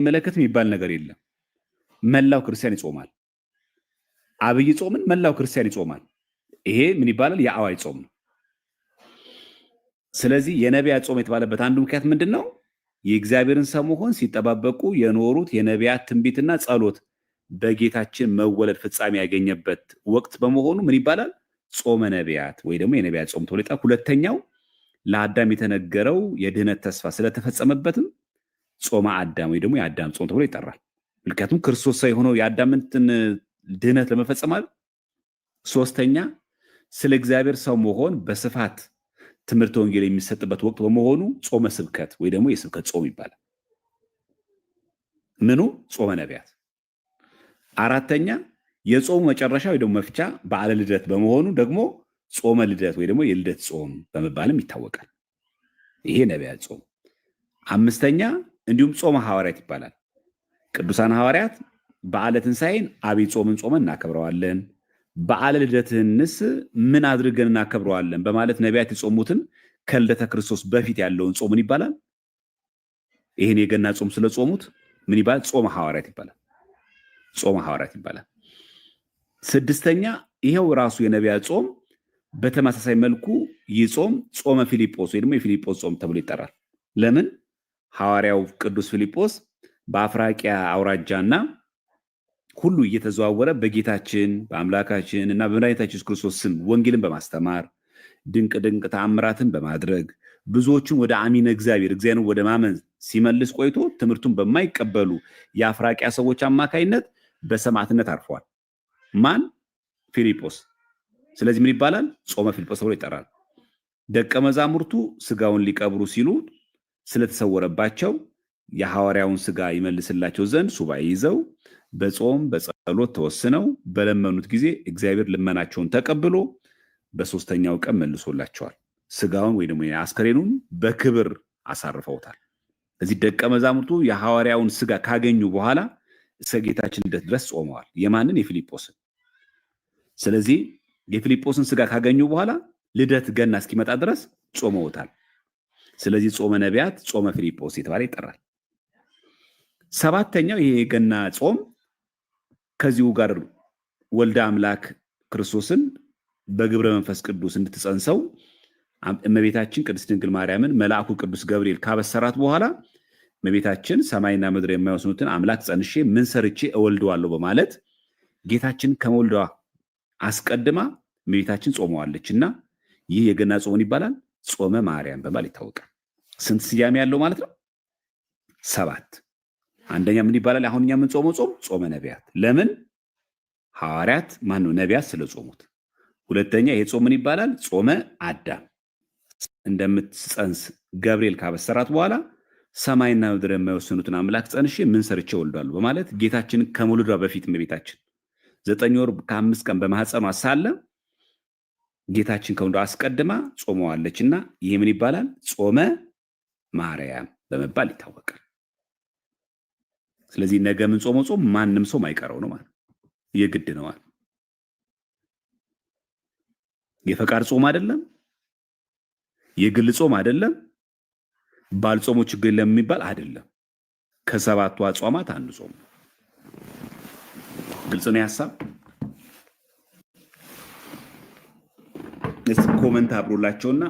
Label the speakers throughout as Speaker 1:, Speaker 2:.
Speaker 1: መለከት የሚባል ነገር የለም። መላው ክርስቲያን ይጾማል። አብይ ጾምን መላው ክርስቲያን ይጾማል። ይሄ ምን ይባላል? የአዋጅ ጾም ነው። ስለዚህ የነቢያት ጾም የተባለበት አንዱ ምክንያት ምንድን ነው? የእግዚአብሔርን ሰው መሆን ሲጠባበቁ የኖሩት የነቢያት ትንቢትና ጸሎት በጌታችን መወለድ ፍጻሜ ያገኘበት ወቅት በመሆኑ ምን ይባላል? ጾመ ነቢያት ወይ ደግሞ የነቢያት ጾም ተብሎ ይጠራል። ሁለተኛው ለአዳም የተነገረው የድህነት ተስፋ ስለተፈጸመበትም ጾመ አዳም ወይ ደግሞ የአዳም ጾም ተብሎ ይጠራል። ምክንያቱም ክርስቶስ ሰው የሆነው የአዳምንትን ድህነት ለመፈጸም አይደል? ሶስተኛ ስለ እግዚአብሔር ሰው መሆን በስፋት ትምህርት ወንጌል የሚሰጥበት ወቅት በመሆኑ ጾመ ስብከት ወይ ደግሞ የስብከት ጾም ይባላል። ምኑ? ጾመ ነቢያት። አራተኛ የጾሙ መጨረሻ ወይ ደግሞ መፍቻ በዓለ ልደት በመሆኑ ደግሞ ጾመ ልደት ወይ ደግሞ የልደት ጾም በመባልም ይታወቃል። ይሄ ነቢያት ጾም። አምስተኛ እንዲሁም ጾመ ሐዋርያት ይባላል። ቅዱሳን ሐዋርያት በዓለ ትንሣኤን አብይ ጾምን ጾመን እናከብረዋለን፣ በዓለ ልደትንስ ምን አድርገን እናከብረዋለን በማለት ነቢያት የጾሙትን ከልደተ ክርስቶስ በፊት ያለውን ጾምን ይባላል። ይህን የገና ጾም ስለጾሙት ምን ይባላል? ጾመ ሐዋርያት ይባላል። ጾመ ሐዋርያት ይባላል። ስድስተኛ ይሄው ራሱ የነቢያት ጾም በተመሳሳይ መልኩ ይህ ጾም ጾመ ፊልጶስ ወይ ደግሞ የፊልጶስ ጾም ተብሎ ይጠራል። ለምን? ሐዋርያው ቅዱስ ፊልጶስ በአፍራቂያ አውራጃና ሁሉ እየተዘዋወረ በጌታችን በአምላካችን እና በመድኃኒታችን ኢየሱስ ክርስቶስ ስም ወንጌልን በማስተማር ድንቅ ድንቅ ተአምራትን በማድረግ ብዙዎችን ወደ አሚነ እግዚአብሔርን ወደ ማመን ሲመልስ ቆይቶ ትምህርቱን በማይቀበሉ የአፍራቂያ ሰዎች አማካይነት በሰማዕትነት አርፏል። ማን? ፊልጶስ። ስለዚህ ምን ይባላል? ጾመ ፊልጶስ ተብሎ ይጠራል። ደቀ መዛሙርቱ ስጋውን ሊቀብሩ ሲሉ ስለተሰወረባቸው የሐዋርያውን ስጋ ይመልስላቸው ዘንድ ሱባኤ ይዘው በጾም በጸሎት ተወስነው በለመኑት ጊዜ እግዚአብሔር ልመናቸውን ተቀብሎ በሶስተኛው ቀን መልሶላቸዋል። ስጋውን ወይ ደግሞ አስከሬኑን በክብር አሳርፈውታል። እዚህ ደቀ መዛሙርቱ የሐዋርያውን ስጋ ካገኙ በኋላ እስከ ጌታችን ልደት ድረስ ጾመዋል። የማንን? የፊልጶስን። ስለዚህ የፊልጶስን ስጋ ካገኙ በኋላ ልደት ገና እስኪመጣ ድረስ ጾመውታል። ስለዚህ ጾመ ነቢያት፣ ጾመ ፊልጶስ የተባለ ይጠራል። ሰባተኛው ይሄ የገና ጾም ከዚሁ ጋር ወልደ አምላክ ክርስቶስን በግብረ መንፈስ ቅዱስ እንድትጸንሰው እመቤታችን ቅድስት ድንግል ማርያምን መልአኩ ቅዱስ ገብርኤል ካበሰራት በኋላ እመቤታችን ሰማይና ምድር የማይወስኑትን አምላክ ጸንሼ ምን ሰርቼ እወልደዋለሁ በማለት ጌታችን ከመውልዷ አስቀድማ እመቤታችን ጾመዋለች እና ይህ የገና ጾምን ይባላል። ጾመ ማርያም በማለት ይታወቃል። ስንት ስያሜ ያለው ማለት ነው? 7። አንደኛ ምን ይባላል? አሁን እኛ የምንጾመው ጾም ጾመ ነቢያት። ለምን? ሐዋርያት ነቢያት ስለጾሙት። ሁለተኛ ይሄ ጾም ምን ይባላል? ጾመ አዳም እንደምትጸንስ ገብርኤል ካበሰራት በኋላ ሰማይና ምድር የማይወስኑትን አምላክ ጸንሼ ምን ሰርቼ እወልዳለሁ በማለት ጌታችን ከመውለዷ በፊት እመቤታችን 9 ወር ከ5 ቀን በማህፀኗ ሳለ ጌታችን ከመውለዷ አስቀድማ ጾመዋለችና ይሄ ምን ይባላል? ጾመ ማርያም በመባል ይታወቃል። ስለዚህ ነገ ምን ጾመው ጾም ማንም ሰው ማይቀረው ነው ማለት የግድ ነው ማለት። የፈቃድ ጾም አይደለም፣ የግል ጾም አይደለም፣ ባልጾሙ ችግር ለሚባል አይደለም። ከሰባቱ አጽዋማት አንዱ ጾም ነው። ግልጽ ነው ሐሳብ። እስኪ ኮሜንት አብሮላቸውና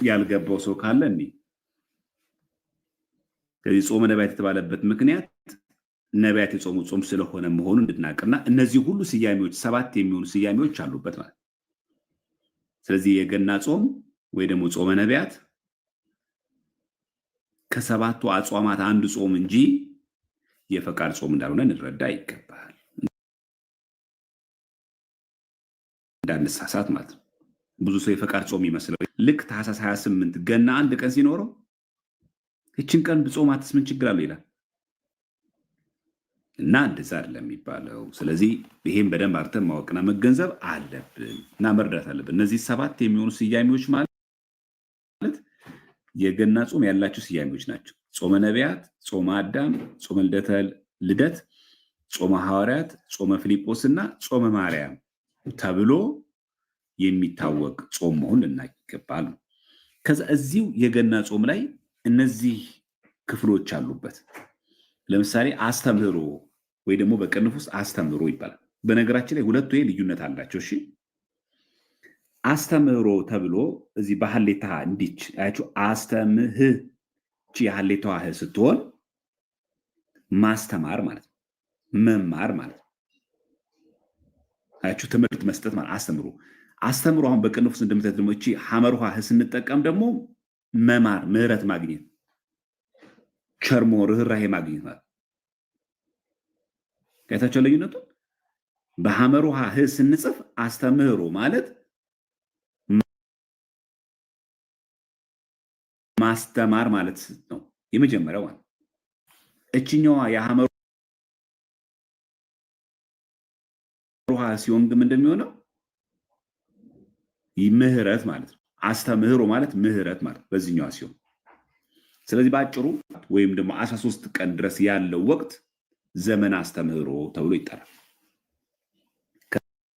Speaker 1: ያልገባው ሰው ካለ እንዴ። ከዚህ ጾመ ነቢያት የተባለበት ምክንያት ነቢያት የጾሙ ጾም ስለሆነ መሆኑን እንድናቅና እነዚህ ሁሉ ስያሜዎች 7 የሚሆኑ ስያሜዎች አሉበት ማለት። ስለዚህ የገና ጾም ወይ ደግሞ ጾመ ነቢያት ከሰባቱ አጽዋማት አንዱ ጾም እንጂ የፈቃድ ጾም እንዳልሆነ እንረዳ ይገባል። እንዳንሳሳት ማለት ነው። ብዙ ሰው የፈቃድ ጾም ይመስለው ልክ ታኅሳስ 28 ገና አንድ ቀን ሲኖረው እችን ቀን ብጾማትስ ምን ችግር አለው ይላል እና እንደዛ አይደለም የሚባለው። ስለዚህ ይሄን በደንብ አርተን ማወቅና መገንዘብ አለብን እና መርዳት አለብን። እነዚህ 7 የሚሆኑ ስያሜዎች ማለት የገና ጾም ያላቸው ስያሜዎች ናቸው። ጾመ ነቢያት፣ ጾመ አዳም፣ ጾመ ልደት፣ ጾመ ሐዋርያት፣ ጾመ ፊልጶስና ጾመ ማርያም ተብሎ የሚታወቅ ጾም መሆን ልናይገባል። ከዛ እዚሁ የገና ጾም ላይ እነዚህ ክፍሎች አሉበት። ለምሳሌ አስተምህሮ ወይ ደግሞ በቅንፍ ውስጥ አስተምህሮ ይባላል። በነገራችን ላይ ሁለቱ ልዩነት አላቸው። እሺ አስተምህሮ ተብሎ እዚህ በሀሌታ እንዲች አያችሁ፣ አስተምህ የሀሌታ ህ ስትሆን ማስተማር ማለት ነው፣ መማር ማለት ነው። አያችሁ፣ ትምህርት መስጠት ማለት አስተምሮ። አስተምሮ አሁን በቅንፍ ውስጥ እንደምታዩት ደግሞ እቺ ሐመር ውሃ ስንጠቀም ደግሞ መማር፣ ምህረት ማግኘት፣ ቸርሞ ርኅራሄ ማግኘት ማለት ከታቸው ልዩነቱ። በሐመር ውሃ ህ ስንጽፍ አስተምህሮ ማለት ማስተማር ማለት ነው የመጀመሪያው ማለት። እችኛዋ የሐመር ውሃ ሲሆን ግን እንደሚሆነው ምህረት ማለት ነው። አስተምህሮ ማለት ምህረት ማለት በዚህኛዋ ሲሆን፣ ስለዚህ በአጭሩ ወይም ደግሞ 13 ቀን ድረስ ያለው ወቅት ዘመን አስተምህሮ ተብሎ ይጠራል።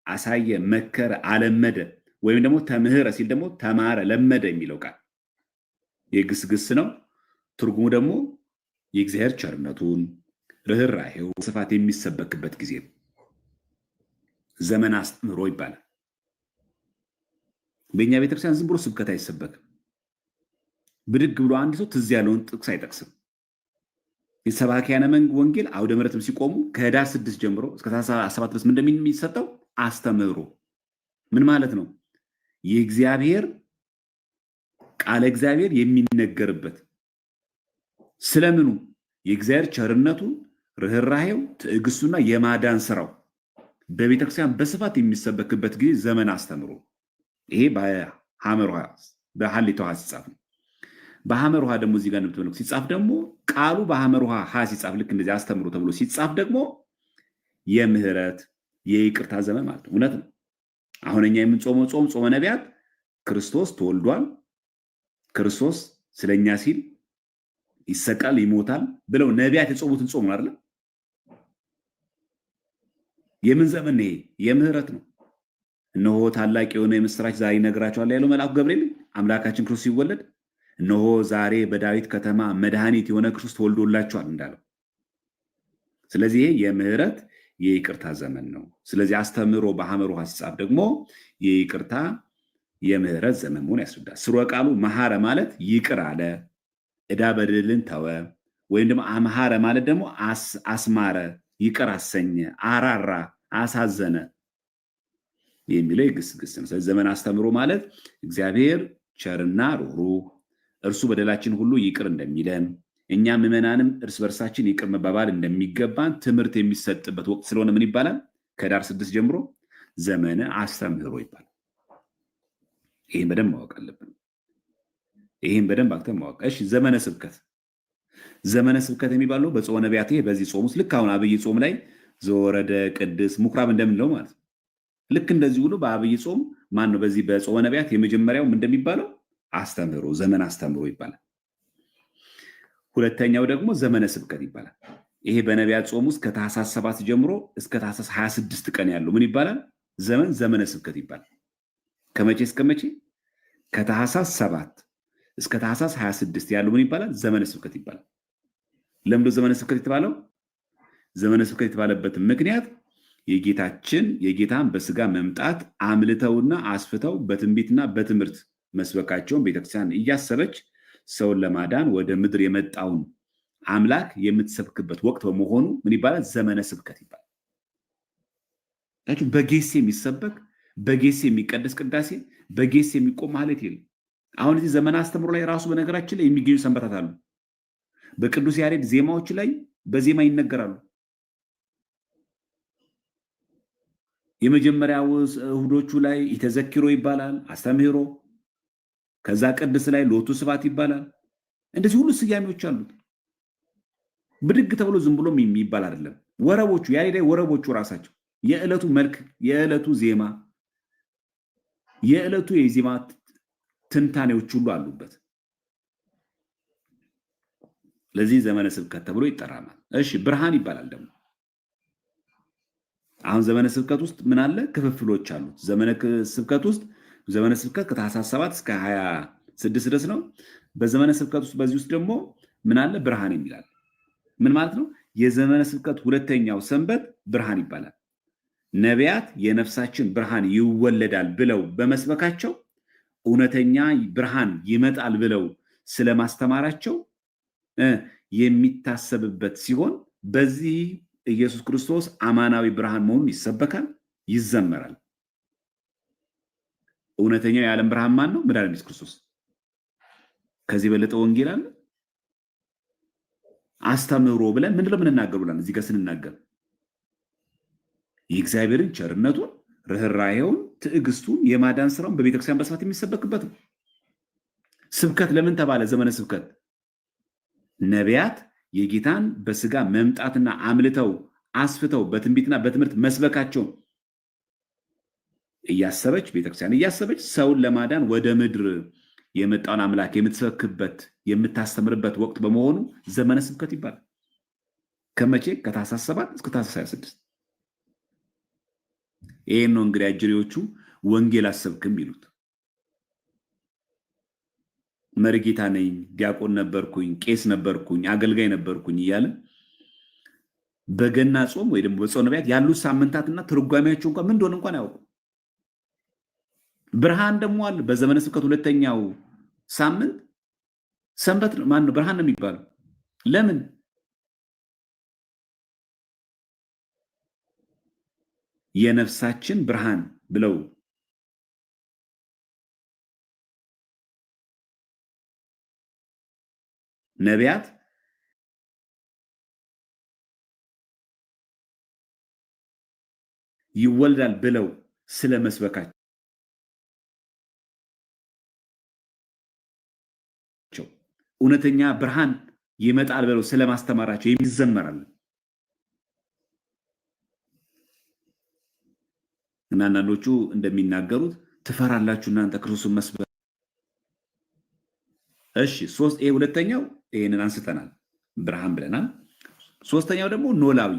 Speaker 1: አሳየ፣ መከረ፣ አለመደ ወይም ደግሞ ተምህረ ሲል ደግሞ ተማረ፣ ለመደ የሚለው ቃል የግስግስ ነው። ትርጉሙ ደግሞ የእግዚአብሔር ቸርነቱን ርኅራሄው ስፋት የሚሰበክበት ጊዜ ነው። ዘመን አስተምህሮ ይባላል። በእኛ ቤተክርስቲያን ዝም ብሎ ስብከት አይሰበክም። ብድግ ብሎ አንድ ሰው ትዝ ያለውን ጥቅስ አይጠቅስም። የሰባኪያነ ወንጌል አውደ ምሕረትም ሲቆሙ ከህዳር 6 ጀምሮ እስከ ታኅሳስ 7 ድረስ ምን እንደሚሰጠው አስተምህሮ ምን ማለት ነው? የእግዚአብሔር ቃለ እግዚአብሔር የሚነገርበት ስለምኑ የእግዚአብሔር ቸርነቱ፣ ርኅራሄው፣ ትዕግስቱና የማዳን ስራው በቤተክርስቲያን በስፋት የሚሰበክበት ጊዜ ዘመን አስተምህሮ። ይሄ በሐመር ውሃ በሀሌታ ውሃ ሲጻፍ ነው። በሐመር ውሃ ደግሞ እዚህ ጋር እንደምትመለከቱት ሲጻፍ ደግሞ ቃሉ በሐመር ውሃ ሀ ሲጻፍ ልክ እንደዚህ አስተምህሮ ተብሎ ሲጻፍ ደግሞ የምህረት የይቅርታ ዘመን ማለት ነው። እውነት ነው። አሁን እኛ የምንጾመው ጾም ጾመ ነቢያት ክርስቶስ ተወልዷል፣ ክርስቶስ ስለኛ ሲል ይሰቃል፣ ይሞታል ብለው ነቢያት የጾሙትን ጾም አይደል? የምን ዘመን ይሄ? የምህረት ነው። እነሆ ታላቅ የሆነ የምስራች ዛሬ ይነግራቸዋል ያለው መልአኩ ገብርኤል አምላካችን ክርስቶስ ሲወለድ እነሆ ዛሬ በዳዊት ከተማ መድኃኒት የሆነ ክርስቶስ ተወልዶላቸዋል እንዳለው። ስለዚህ ይሄ የምህረት የይቅርታ ዘመን ነው። ስለዚህ አስተምህሮ በሐመር ውሃ ሲጻፍ ደግሞ የይቅርታ የምህረት ዘመን መሆን ያስረዳል። ስርወ ቃሉ መሐረ ማለት ይቅር አለ፣ ዕዳ በደልን ተወ፣ ወይም ደግሞ አምሐረ ማለት ደግሞ አስማረ፣ ይቅር አሰኘ፣ አራራ፣ አሳዘነ የሚለው የግስግስ ነው። ስለዚህ ዘመን አስተምህሮ ማለት እግዚአብሔር ቸርና ሩህሩህ እርሱ በደላችን ሁሉ ይቅር እንደሚለን እኛ ምዕመናንም እርስ በርሳችን ይቅር መባባል እንደሚገባን ትምህርት የሚሰጥበት ወቅት ስለሆነ ምን ይባላል? ከህዳር 6 ጀምሮ ዘመነ አስተምህሮ ይባላል። ይህን በደንብ ማወቅ አለብን። ይህን በደንብ አክተን ማወቅ። እሺ ዘመነ ስብከት። ዘመነ ስብከት የሚባለው በጾመ ነቢያት በዚህ ጾም ውስጥ ልክ አሁን አብይ ጾም ላይ ዘወረደ ቅድስ ምኩራብ እንደምንለው ማለት ነው። ልክ እንደዚህ ሁሉ በአብይ ጾም ማን ነው በዚህ በጾመ ነቢያት የመጀመሪያው እንደሚባለው አስተምህሮ ዘመን አስተምህሮ ይባላል። ሁለተኛው ደግሞ ዘመነ ስብከት ይባላል። ይሄ በነቢያት ጾም ውስጥ ከታኅሳስ 7 ጀምሮ እስከ ታኅሳስ 26 ቀን ያለው ምን ይባላል? ዘመነ ስብከት ይባላል። ከመቼ እስከ መቼ? ከታኅሳስ 7 እስከ ታኅሳስ 26 ያለው ምን ይባላል? ዘመነ ስብከት ይባላል። ለምዶ ዘመነ ስብከት የተባለው? ዘመነ ስብከት የተባለበት ምክንያት የጌታን በስጋ መምጣት አምልተውና አስፍተው በትንቢትና በትምህርት መስበካቸውን ቤተክርስቲያን እያሰበች ሰውን ለማዳን ወደ ምድር የመጣውን አምላክ የምትሰብክበት ወቅት በመሆኑ ምን ይባላል? ዘመነ ስብከት ይባላል። በጌስ የሚሰበክ በጌስ የሚቀደስ ቅዳሴ በጌስ የሚቆም ማለት የለም። አሁን እዚህ ዘመነ አስተምህሮ ላይ ራሱ በነገራችን ላይ የሚገኙ ሰንበታት አሉ። በቅዱስ ያሬድ ዜማዎች ላይ በዜማ ይነገራሉ። የመጀመሪያው እሁዶቹ ላይ ኢተዘኪሮ ይባላል አስተምህሮ። ከዛ ቅድስ ላይ ሎቱ ስብሐት ይባላል። እንደዚህ ሁሉ ስያሜዎች አሉት። ብድግ ተብሎ ዝም ብሎም የሚባል አይደለም። ወረቦቹ ያሬዳዊ ወረቦቹ ራሳቸው የዕለቱ መልክ፣ የዕለቱ ዜማ፣ የዕለቱ የዜማ ትንታኔዎች ሁሉ አሉበት። ለዚህ ዘመነ ስብከት ተብሎ ይጠራል። እሺ ብርሃን ይባላል ደግሞ። አሁን ዘመነ ስብከት ውስጥ ምን አለ? ክፍፍሎች አሉት። ዘመነ ስብከት ውስጥ ዘመነ ስብከት ከታኅሳስ 7 እስከ 26 ድረስ ነው። በዘመነ ስብከት ውስጥ በዚህ ውስጥ ደግሞ ምን አለ? ብርሃን የሚላል። ምን ማለት ነው? የዘመነ ስብከት ሁለተኛው ሰንበት ብርሃን ይባላል። ነቢያት የነፍሳችን ብርሃን ይወለዳል ብለው በመስበካቸው እውነተኛ ብርሃን ይመጣል ብለው ስለማስተማራቸው የሚታሰብበት ሲሆን በዚህ ኢየሱስ ክርስቶስ አማናዊ ብርሃን መሆኑን ይሰበካል፣ ይዘመራል። እውነተኛው የዓለም ብርሃን ማን ነው? መድኃኒተ ኢየሱስ ክርስቶስ። ከዚህ በለጠ ወንጌል አለ? አስተምህሮ ብለን ምንድን ነው የምንናገር ብለን እዚህ ጋር ስንናገር የእግዚአብሔርን ቸርነቱን፣ ርኅራኄውን፣ ትዕግስቱን፣ የማዳን ስራውን በቤተክርስቲያን በስፋት የሚሰበክበት ነው። ስብከት ለምን ተባለ? ዘመነ ስብከት ነቢያት የጌታን በስጋ መምጣትና አምልተው አስፍተው በትንቢትና በትምህርት መስበካቸውን እያሰበች ቤተክርስቲያን እያሰበች ሰውን ለማዳን ወደ ምድር የመጣውን አምላክ የምትሰብክበት የምታስተምርበት ወቅት በመሆኑ ዘመነ ስብከት ይባላል። ከመቼ? ከታኅሳስ 7 እስከ ታኅሳስ 26። ይሄን ነው እንግዲህ አጅሬዎቹ ወንጌል አሰብክም ይሉት። መሪጌታ ነኝ፣ ዲያቆን ነበርኩኝ፣ ቄስ ነበርኩኝ፣ አገልጋይ ነበርኩኝ እያለ በገና ጾም ወይ ደግሞ በጾመ ነቢያት ያሉት ሳምንታትና ትርጓሜያቸው እንኳን ምን እንደሆነ እንኳን አያውቁም። ብርሃን ደግሞ አለ። በዘመነ ስብከት ሁለተኛው ሳምንት ሰንበት ማን ነው? ብርሃን ነው የሚባለው። ለምን? የነፍሳችን ብርሃን ብለው ነቢያት ይወልዳል ብለው ስለመስበካቸው እውነተኛ ብርሃን ይመጣል ብለው ስለማስተማራቸው የሚዘመራል። እና አንዳንዶቹ እንደሚናገሩት ትፈራላችሁ እናንተ ክርስቶስን መስበክ። እሺ ይሄ ሁለተኛው ይሄንን አንስተናል፣ ብርሃን ብለናል። ሶስተኛው ደግሞ ኖላዊ፣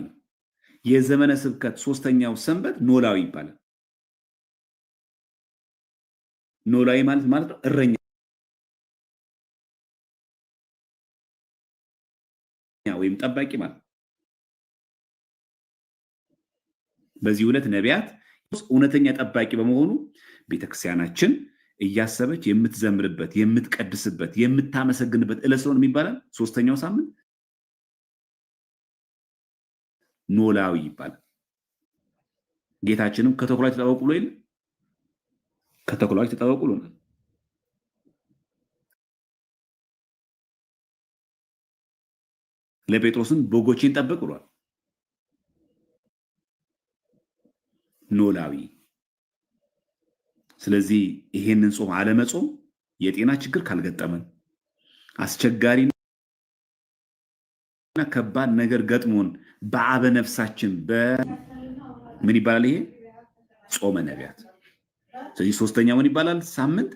Speaker 1: የዘመነ ስብከት ሶስተኛው ሰንበት ኖላዊ ይባላል። ኖላዊ ማለት ነው እረኛ ወይም ጠባቂ ማለት። በዚህ ዕለት ነቢያት እውነተኛ ጠባቂ በመሆኑ ቤተክርስቲያናችን እያሰበች የምትዘምርበት፣ የምትቀድስበት፣ የምታመሰግንበት ዕለት ስለሆነ የሚባለው ሶስተኛው ሳምንት ኖላዊ ይባላል። ጌታችንም ከተኩላዎች ተጠበቁ ብሎ የለ? ከተኩላዎች ተጠበቁ ብሎናል። ለጴጥሮስን በጎቼን ጠብቅ ብሏል። ኖላዊ። ስለዚህ ይሄንን ጾም አለመጾም የጤና ችግር ካልገጠመን አስቸጋሪና ከባድ ነገር ገጥሞን በአበ ነፍሳችን ምን ይባላል? ይሄ ጾመ ነቢያት። ስለዚህ ሶስተኛው ምን ይባላል? ሳምንት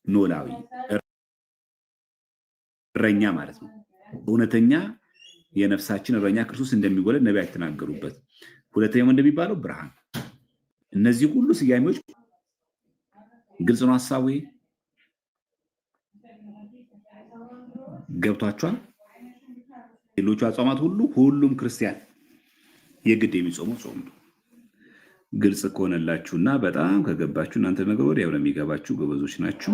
Speaker 1: ኖላዊ፣ እረኛ ማለት ነው። እውነተኛ የነፍሳችን እረኛ ክርስቶስ እንደሚወለድ ነቢያት የተናገሩበት። ሁለተኛው እንደሚባለው ብርሃን። እነዚህ ሁሉ ስያሜዎች ግልጽ ነው ሐሳቡ። ገብቷቸዋል? ሌሎቹ አጽዋማት ሁሉም ክርስቲያን የግድ የሚጾመው ጾም ነው። ግልጽ ከሆነላችሁና በጣም ከገባችሁ እናንተ ነገር ወዲያው ለሚገባችሁ ጎበዞች ናችሁ።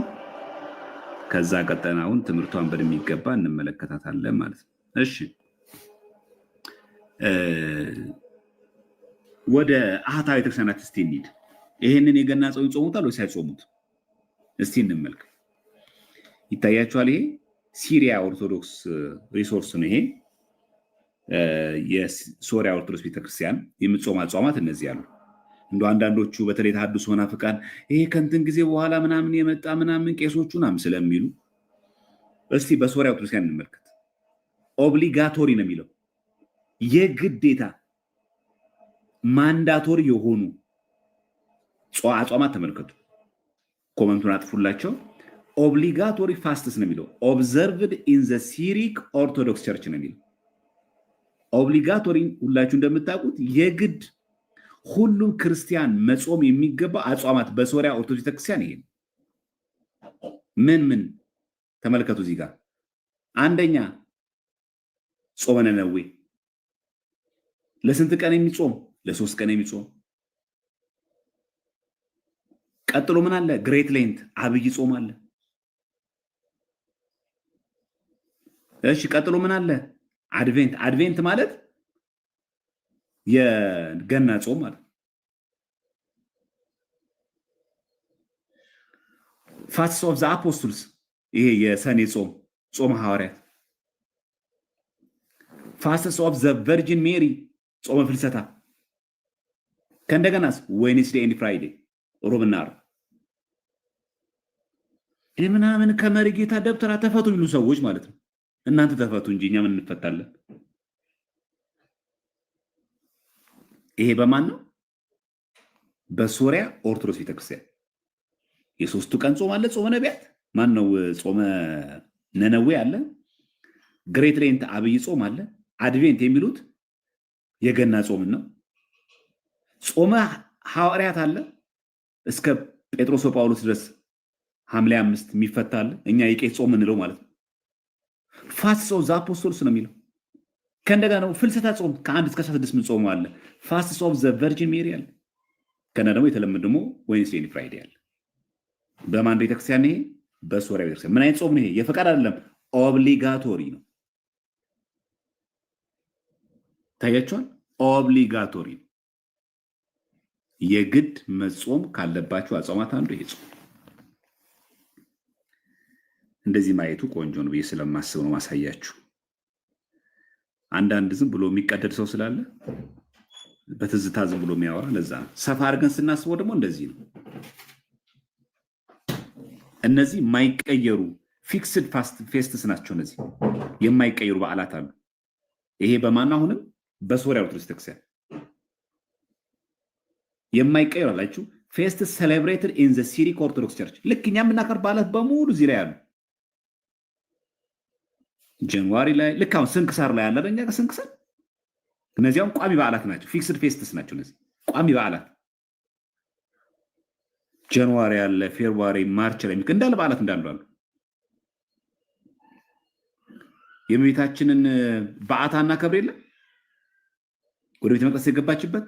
Speaker 1: ከዛ ቀጠና አሁን ትምህርቷን በሚገባ እንመለከታታለን ማለት ነው። እሺ ወደ አሃታ ቤተክርስቲያናት እስቲ እንሂድ። ይሄንን የገና ጾም ይጾሙታል ወይስ አይጾሙት? እስቲ እንመልከት። ይታያችኋል? ይሄ ሲሪያ ኦርቶዶክስ ሪሶርስ ነው። ይሄ የሶሪያ ኦርቶዶክስ ቤተክርስቲያን የምትጾም አጽዋማት እነዚህ አሉ። እንደ አንዳንዶቹ በተለይ ተሐድሶ መናፍቃን ይሄ ከንትን ጊዜ በኋላ ምናምን የመጣ ምናምን ቄሶቹ ምናምን ስለሚሉ እስቲ በሶሪያ ኦርቶዶክስ እንመልከት። ኦብሊጋቶሪ ነው የሚለው የግዴታ ማንዳቶሪ የሆኑ አጽዋማት ተመልከቱ። ኮመንቱን አጥፉላቸው። ኦብሊጋቶሪ ፋስትስ ነው የሚለው ኦብዘርቭድ ኢን ዘ ሲሪክ ኦርቶዶክስ ቸርች ነው የሚለው። ኦብሊጋቶሪ ሁላችሁ እንደምታውቁት የግድ ሁሉም ክርስቲያን መጾም የሚገባ አጽዋማት በሶሪያ ኦርቶዶክስ ቤተክርስቲያን ይሄ ምን ተመልከቱ እዚህ ጋር አንደኛ ጾመ ነነዌ ለስንት ቀን የሚጾም? ለ3 ቀን የሚጾም። ቀጥሎ ምን አለ? ግሬት ሌንት አብይ ጾም አለ። እሺ ቀጥሎ ምን አለ? አድቬንት ማለት የገና ጾም ማለት። ፋስትስ ኦፍ ዘ አፖስትልስ ይሄ የሰኔ ጾም ሐዋርያት። ፋስትስ ኦፍ ዘ ቨርጂን ሜሪ ጾመ ፍልሰታ። ከእንደገናስ ዌድነስዴይ ኤንድ ፍራይዴ ሮብና ዓርብ ምናምን ከመሪ ጌታ ደብተራ ተፈቱ የሚሉ ሰዎች ማለት ነው። እናንተ ተፈቱ እንጂ እኛ ምን እንፈታለን? ይሄ በማን ነው? በሶሪያ ኦርቶዶክስ ቤተክርስቲያን የ3ቱ ቀን ጾም አለ። ጾመ ነቢያት ማን ነው? ጾመ ነነዌ አለ። ግሬት ሌንት አብይ ጾም አለ። አድቬንት የሚሉት የገና ጾምን ነው። ጾመ ሐዋርያት አለ እስከ ጴጥሮስ ጳውሎስ ድረስ ሐምሌ 5 የሚፈታ አለ። እኛ የቄስ ጾም እንለው ማለት ነው። ፋስትስ ኦፍ ዘ አፖስቶልስ ነው የሚለው። ከእንደገና ደግሞ ፍልሰታ ጾም ከ1 እስከ 16 ምን ጾም አለ። ፋስትስ ኦፍ ዘ ቨርጂን ሜሪ አለ። ከና ደግሞ የተለመደ ደግሞ ዌድነስዴይ ኤንድ ፍራይዴ አለ። በማን ቤተክርስቲያን? ይሄ በሶሪያ ቤተክርስቲያን። ምን አይነት ጾም ነው ይሄ? የፈቃድ አይደለም፣ ኦብሊጋቶሪ ነው። ታያችኋል? ኦብሊጋቶሪ ነው። የግድ መጾም ካለባችሁ አጽዋማት አንዱ ይሄ ጾም። እንደዚህ ማየቱ ቆንጆ ነው ብዬ ስለማስብ ነው ማሳያችሁ። አንዳንድ ዝም ብሎ የሚቀደድ ሰው ስላለ በትዝታ ዝም ብሎ የሚያወራ ለዛ ነው። ሰፋ አድርገን ስናስበው ደግሞ እንደዚህ ነው። እነዚህ የማይቀየሩ ፊክስድ ፌስትስ ናቸው። እነዚህ የማይቀየሩ በዓላት አሉ። ይሄ በማን? አሁንም በሶሪያ ኦርቶዶክስ ቤተክርስቲያን የማይቀየሩ አላችሁ። ፌስት ሴሌብሬትድ ኢን ዘ ሲሪክ ኦርቶዶክስ ቸርች። ልክ እኛ የምናከብር በዓላት በሙሉ እዚህ ላይ አሉ። ጃንዋሪ ላይ ልክ አሁን ስንክሳር ላይ አለ እኛ ስንክሳር። እነዚያም ቋሚ በዓላት ናቸው። ፊክስድ ፌስትስ ናቸው። እነዚህ ቋሚ በዓላት ጃንዋሪ አለ፣ ፌብሩዋሪ፣ ማርች ላይ እንዳለ በዓላት እንዳሉ አሉ። የእመቤታችንን በዓታ እናከብር የለ ወደ ቤተ መቅደስ የገባችበት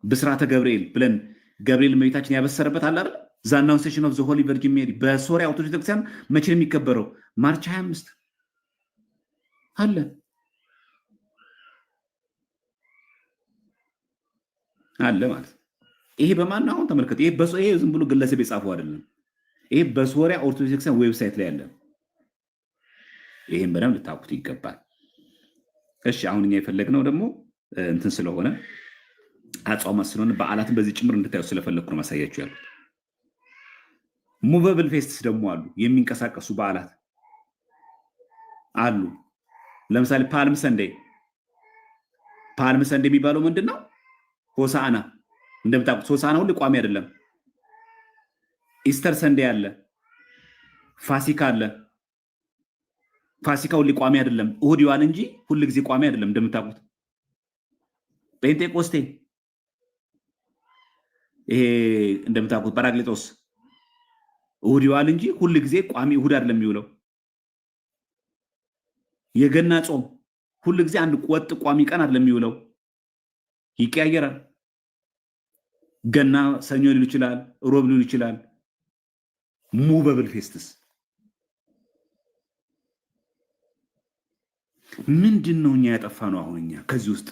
Speaker 1: ብስራተ ገብርኤል ብለን ገብርኤል እመቤታችን ያበሰረበት አለ አይደል? ዘ አናውንሴሽን ኦፍ ዘ ሆሊ ቨርጂን ሜሪ በሶሪያ ኦርቶዶክስ ቤተክርስቲያን መቼ ነው የሚከበረው? ማርች 25 አለ ማለት ነው። ይሄ በማን አሁን ተመልከቱ። ይሄ ዝም ብሎ ግለሰብ የጻፈው አይደለም። ይሄ በሶሪያ ኦርቶዶክስ ቤተክርስቲያን ዌብሳይት ላይ ያለ። ይሄን በደንብ ልታውቁት ይገባል። እሺ አሁን እኛ የፈለግነው ደግሞ እንትን ስለሆነ አጽዋማት ስለሆነ በዓላትን በዚህ ጭምር እንድታዩ ስለፈለግኩ ነው ማሳያችሁ ያሉት። ሙቨብል ፌስትስ ደግሞ አሉ። የሚንቀሳቀሱ በዓላት አሉ። ለምሳሌ ፓልም ሰንዴይ የሚባለው ምንድን ነው? ሆሳዕና። እንደምታውቁት ሆሳዕና ሁሉ ቋሚ አይደለም። ኢስተር ሰንዴይ አለ። ፋሲካ አለ። ፋሲካ ሁሉ ቋሚ አይደለም። እሁድ ይዋል እንጂ ሁሉ ጊዜ ቋሚ አይደለም። እንደምታውቁት ጴንጤቆስቴ ይሄ እንደምታውቁት ጰራቅሊጦስ እሁድ ይዋል እንጂ ሁሉ ጊዜ ቋሚ እሁድ አይደለም የሚውለው። የገና ጾም ሁሉ ጊዜ አንድ ወጥ ቋሚ ቀን አይደለም የሚውለው፣ ይቀያየራል። ገና ሰኞ ሊሉ ይችላል፣ ሮብ ሊሉ ይችላል። ሙቨብል ፌስትስ ምንድን ነው? እኛ ያጠፋ ነው አሁን እኛ ከዚህ ውስጥ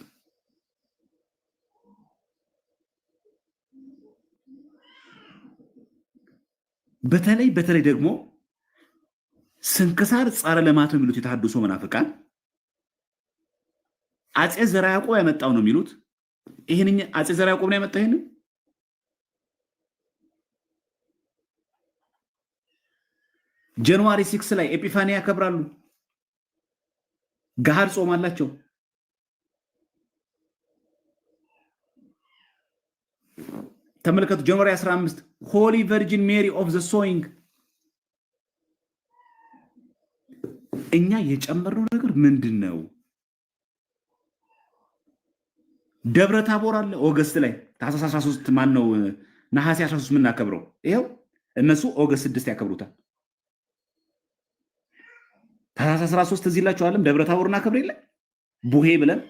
Speaker 1: በተለይ ደግሞ ስንክሳር ጸረ ልማት ነው የሚሉት የተሐድሶ መናፍቃን አጼ ዘርዓ ያዕቆብ ያመጣው ነው የሚሉት። ይሄን አጼ ዘርዓ ያዕቆብ ነው ያመጣው። ይሄን ጃንዋሪ 6 ላይ ኤጲፋኒያ ያከብራሉ። ገሃድ ጾም አላቸው። ተመልከቱ። ጃንዋሪ 15 ሆሊ ቨርጂን ሜሪ ኦፍ ዘ ሶዊንግ። እኛ የጨመርነው ነገር ምንድን ነው? ደብረ ታቦር አለ ኦገስት ላይ ታኅሳስ 13 ማን ነው ነሐሴ 13 የምናከብረው። ይኸው እነሱ ኦገስት 6 ያከብሩታል። ታኅሳስ 13 እዚህ ይላችኋልም ደብረ ታቦርና ክብር የለ ቡሄ ብለን።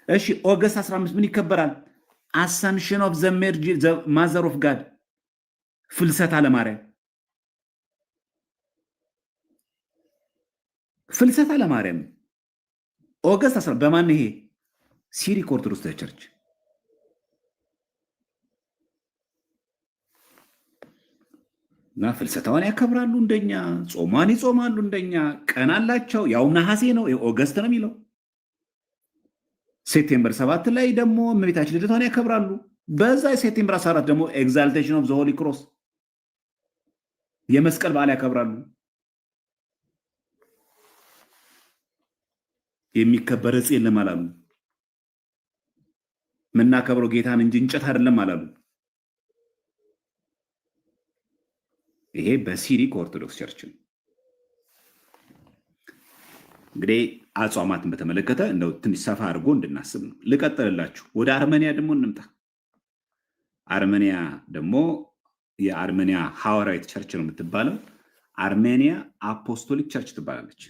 Speaker 1: እሺ ኦገስት 15 ምን ይከበራል? አሰምሽን ኦፍ ማዘር ኦፍ ጋድ ፍልሰታ ለማርያም ፍልሰታ ለማርያም ኦገስት 10 በማን ይሄ ሲሪክ ኦርቶዶክስ ቸርች እና ፍልሰታዋን ያከብራሉ እንደኛ፣ ጾሟን ይጾማሉ እንደኛ። ቀን አላቸው፣ ያውም ነሐሴ ነው፣ ኦገስት ነው የሚለው። ሴፕቴምበር 7 ላይ ደግሞ እመቤታችን ልደቷን ያከብራሉ። በዛ ሴፕቴምበር 14 ደግሞ ኤግዛልቴሽን ኦፍ ዘ ሆሊ ክሮስ የመስቀል በዓል ያከብራሉ። የሚከበር ዕፅ የለም አላሉ። የምናከብረው ጌታን እንጂ እንጨት አይደለም አላሉ። ይሄ በሲሪክ ኦርቶዶክስ ቸርች ነው። እንግዲህ አጽዋማትን በተመለከተ እንደው ትንሽ ሰፋ አድርጎ እንድናስብ ነው። ልቀጥልላችሁ። ወደ አርመኒያ ደግሞ እንምጣ። አርመኒያ ደግሞ የአርመኒያ ሐዋርያዊት ቸርች ነው የምትባለው። አርሜኒያ አፖስቶሊክ ቸርች ትባላለች።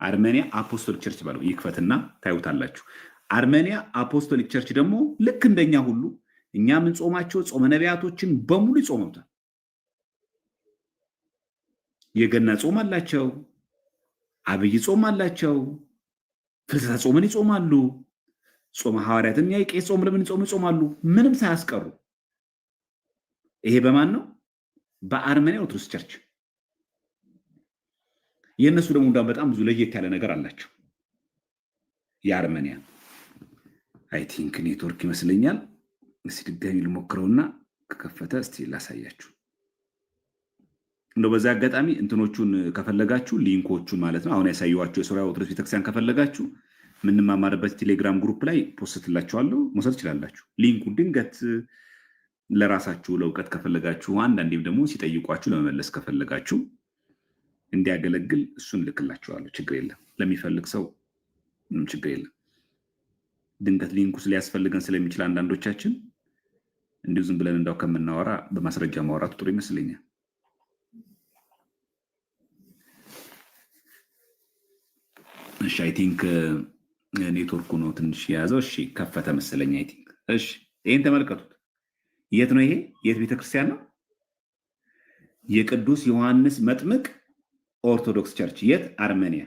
Speaker 1: አርሜኒያ አፖስቶሊክ ቸርች ባለው ይክፈትና ታዩታላችሁ። አርሜኒያ አፖስቶሊክ ቸርች ደግሞ ልክ እንደኛ ሁሉ እኛ የምንጾማቸው ጾመ ነቢያቶችን በሙሉ ይጾሙታል። የገና ጾም አላቸው፣ አብይ ጾም አላቸው፣ ፍልሰታ ጾምን ይጾማሉ፣ ጾመ ሐዋርያትን የቄስ ጾም ለምን ይጾማሉ፣ ምንም ሳያስቀሩ። ይሄ በማን ነው? በአርሜኒያ ኦርቶዶክስ ቸርች። የእነሱ ደግሞ በጣም ብዙ ለየት ያለ ነገር አላቸው። የአርሜኒያ አይ ቲንክ ኔትወርክ ይመስለኛል። እስቲ ድጋሚ ልሞክረውና ከከፈተ እስቲ ላሳያችሁ። እንደው በዛ አጋጣሚ እንትኖቹን ከፈለጋችሁ ሊንኮቹን ማለት ነው አሁን ያሳየኋችሁ የሶሪያ ኦርቶዶክስ ቤተክርስቲያን ከፈለጋችሁ የምንማማርበት ቴሌግራም ግሩፕ ላይ ፖስትላችኋለሁ፣ መውሰድ ትችላላችሁ። ሊንኩን ድንገት ለራሳችሁ ለእውቀት ከፈለጋችሁ፣ አንዳንዴም ደግሞ ሲጠይቋችሁ ለመመለስ ከፈለጋችሁ እንዲያገለግል እሱን ልክላችኋለሁ። ችግር የለም። ለሚፈልግ ሰው ምንም ችግር የለም። ድንገት ሊንኩስ ሊያስፈልገን ስለሚችል አንዳንዶቻችን እንዲሁ ዝም ብለን እንዳው ከምናወራ በማስረጃ ማውራቱ ጥሩ ይመስለኛል። እሺ አይ ቲንክ ኔትወርኩ ነው ትንሽ የያዘው። እሺ ከፈተ መሰለኝ አይ ቲንክ። እሺ ይሄን ተመልከቱት። የት ነው ይሄ? የት ቤተክርስቲያን ነው? የቅዱስ ዮሐንስ መጥምቅ ኦርቶዶክስ ቸርች። የት? አርሜኒያ።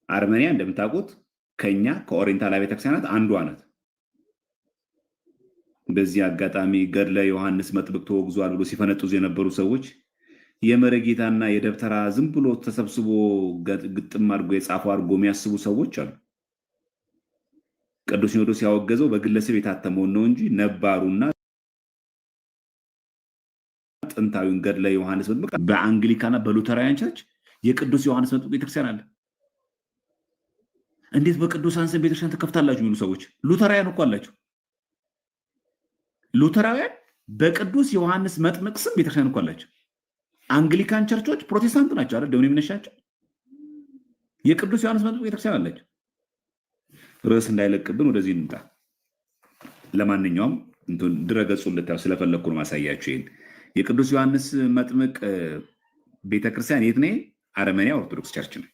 Speaker 1: አርሜኒያ እንደምታውቁት ከኛ ከኦሪየንታል ቤተክርስቲያናት አንዷ ናት። በዚህ አጋጣሚ ገድለ ዮሐንስ መጥምቅ ተወግዟል ብሎ ሲፈነጥዙ የነበሩ ሰዎች የመረጌታና የደብተራ ዝም ብሎ ተሰብስቦ ግጥም አድርጎ የጻፈው አድርጎ የሚያስቡ ሰዎች አሉ። ቅዱስ ሲኖዶስ ያወገዘው በግለሰብ የታተመውን ነው እንጂ ነባሩና ጥንታዊውን ገድለ ዮሐንስ መጥምቅ በአንግሊካና በሉተራውያን ቸርች የቅዱስ ዮሐንስ መጥምቅ ቤተክርስቲያን አለ። እንዴት በቅዱሳን ስም ቤተክርስቲያን ተከፍታላችሁ የሚሉ ሰዎች ሉተራውያን እኮ አላቸው። ሉተራውያን በቅዱስ ዮሐንስ መጥምቅ ስም ቤተክርስቲያን እኮ አላቸው። አንግሊካን ቸርቾች ፕሮቴስታንት ናቸው አይደል? ደውኔ የሚነሻቸው የቅዱስ ዮሐንስ መጥምቅ ቤተክርስቲያን አላቸው። ርዕስ እንዳይለቅብን ወደዚህ እንምጣ። ለማንኛውም ድረገጹን ልታዩ ስለፈለግኩ ነው ማሳያችሁ። ይሄን የቅዱስ ዮሐንስ መጥምቅ ቤተክርስቲያን የት ነው? አርሜኒያ ኦርቶዶክስ ቸርች ነው።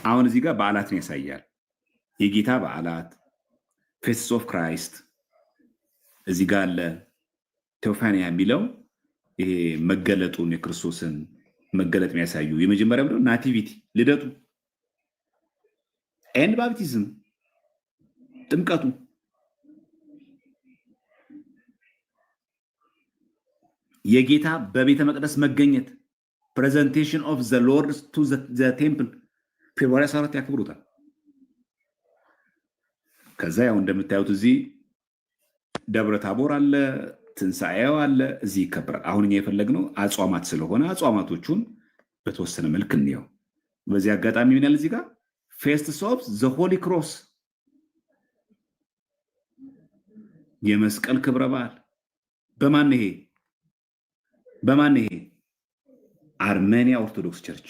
Speaker 1: አሁን እዚህ ጋር በዓላትን ያሳያል። የጌታ በዓላት ፌስስ ኦፍ ክራይስት እዚህ ጋር አለ። ቴዎፋኒያ የሚለው ይሄ መገለጡን የክርስቶስን መገለጥ የሚያሳዩ የመጀመሪያ ምንድነው? ናቲቪቲ ልደቱ፣ ኤንድ ባፕቲዝም ጥምቀቱ፣ የጌታ በቤተ መቅደስ መገኘት ፕሬዘንቴሽን ኦፍ ዘ ሎርድ ቱ ዘ ቴምፕል ፌብሩዋሪ 14 ያክብሩታል። ከዛ ያው እንደምታዩት እዚህ ደብረ ታቦር አለ፣ ትንሣኤው አለ፣ እዚህ ይከበራል። አሁን እኛ የፈለግነው አጽዋማት ስለሆነ አጽዋማቶቹን በተወሰነ መልክ እንየው። በዚህ አጋጣሚ ምን ያለ እዚህ ጋር ፌስትስ ኦፍ ዘ ሆሊ ክሮስ የመስቀል ክብረ በዓል በማን ይሄ በማን ይሄ? አርሜኒያ ኦርቶዶክስ ቸርች።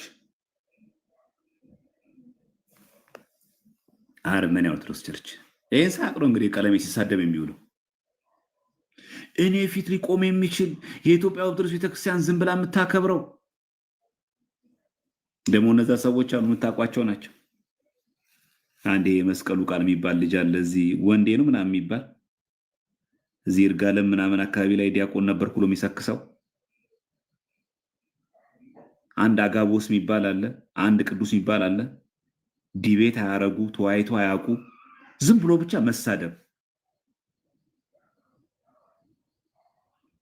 Speaker 1: አርሜኒያ ኦርቶዶክስ ቸርች ይህን ሳቅሮ እንግዲህ ቀለሜ ሲሳደብ የሚውለው እኔ ፊት ሊቆም የሚችል የኢትዮጵያ ኦርቶዶክስ ቤተክርስቲያን ዝም ብላ የምታከብረው ደግሞ እነዛ ሰዎች አሉ፣ የምታውቋቸው ናቸው። አንዴ የመስቀሉ ቃል የሚባል ልጅ አለ እዚህ ወንዴ ነው ምናምን የሚባል እዚህ ይርጋለም ምናምን አካባቢ ላይ ዲያቆን ነበርኩ ብሎ የሚሰክሰው አንድ አጋቦስ የሚባል አለ፣ አንድ ቅዱስ የሚባል አለ። ዲቤት አያረጉ፣ ተወያይቶ አያውቁ፣ ዝም ብሎ ብቻ መሳደብ።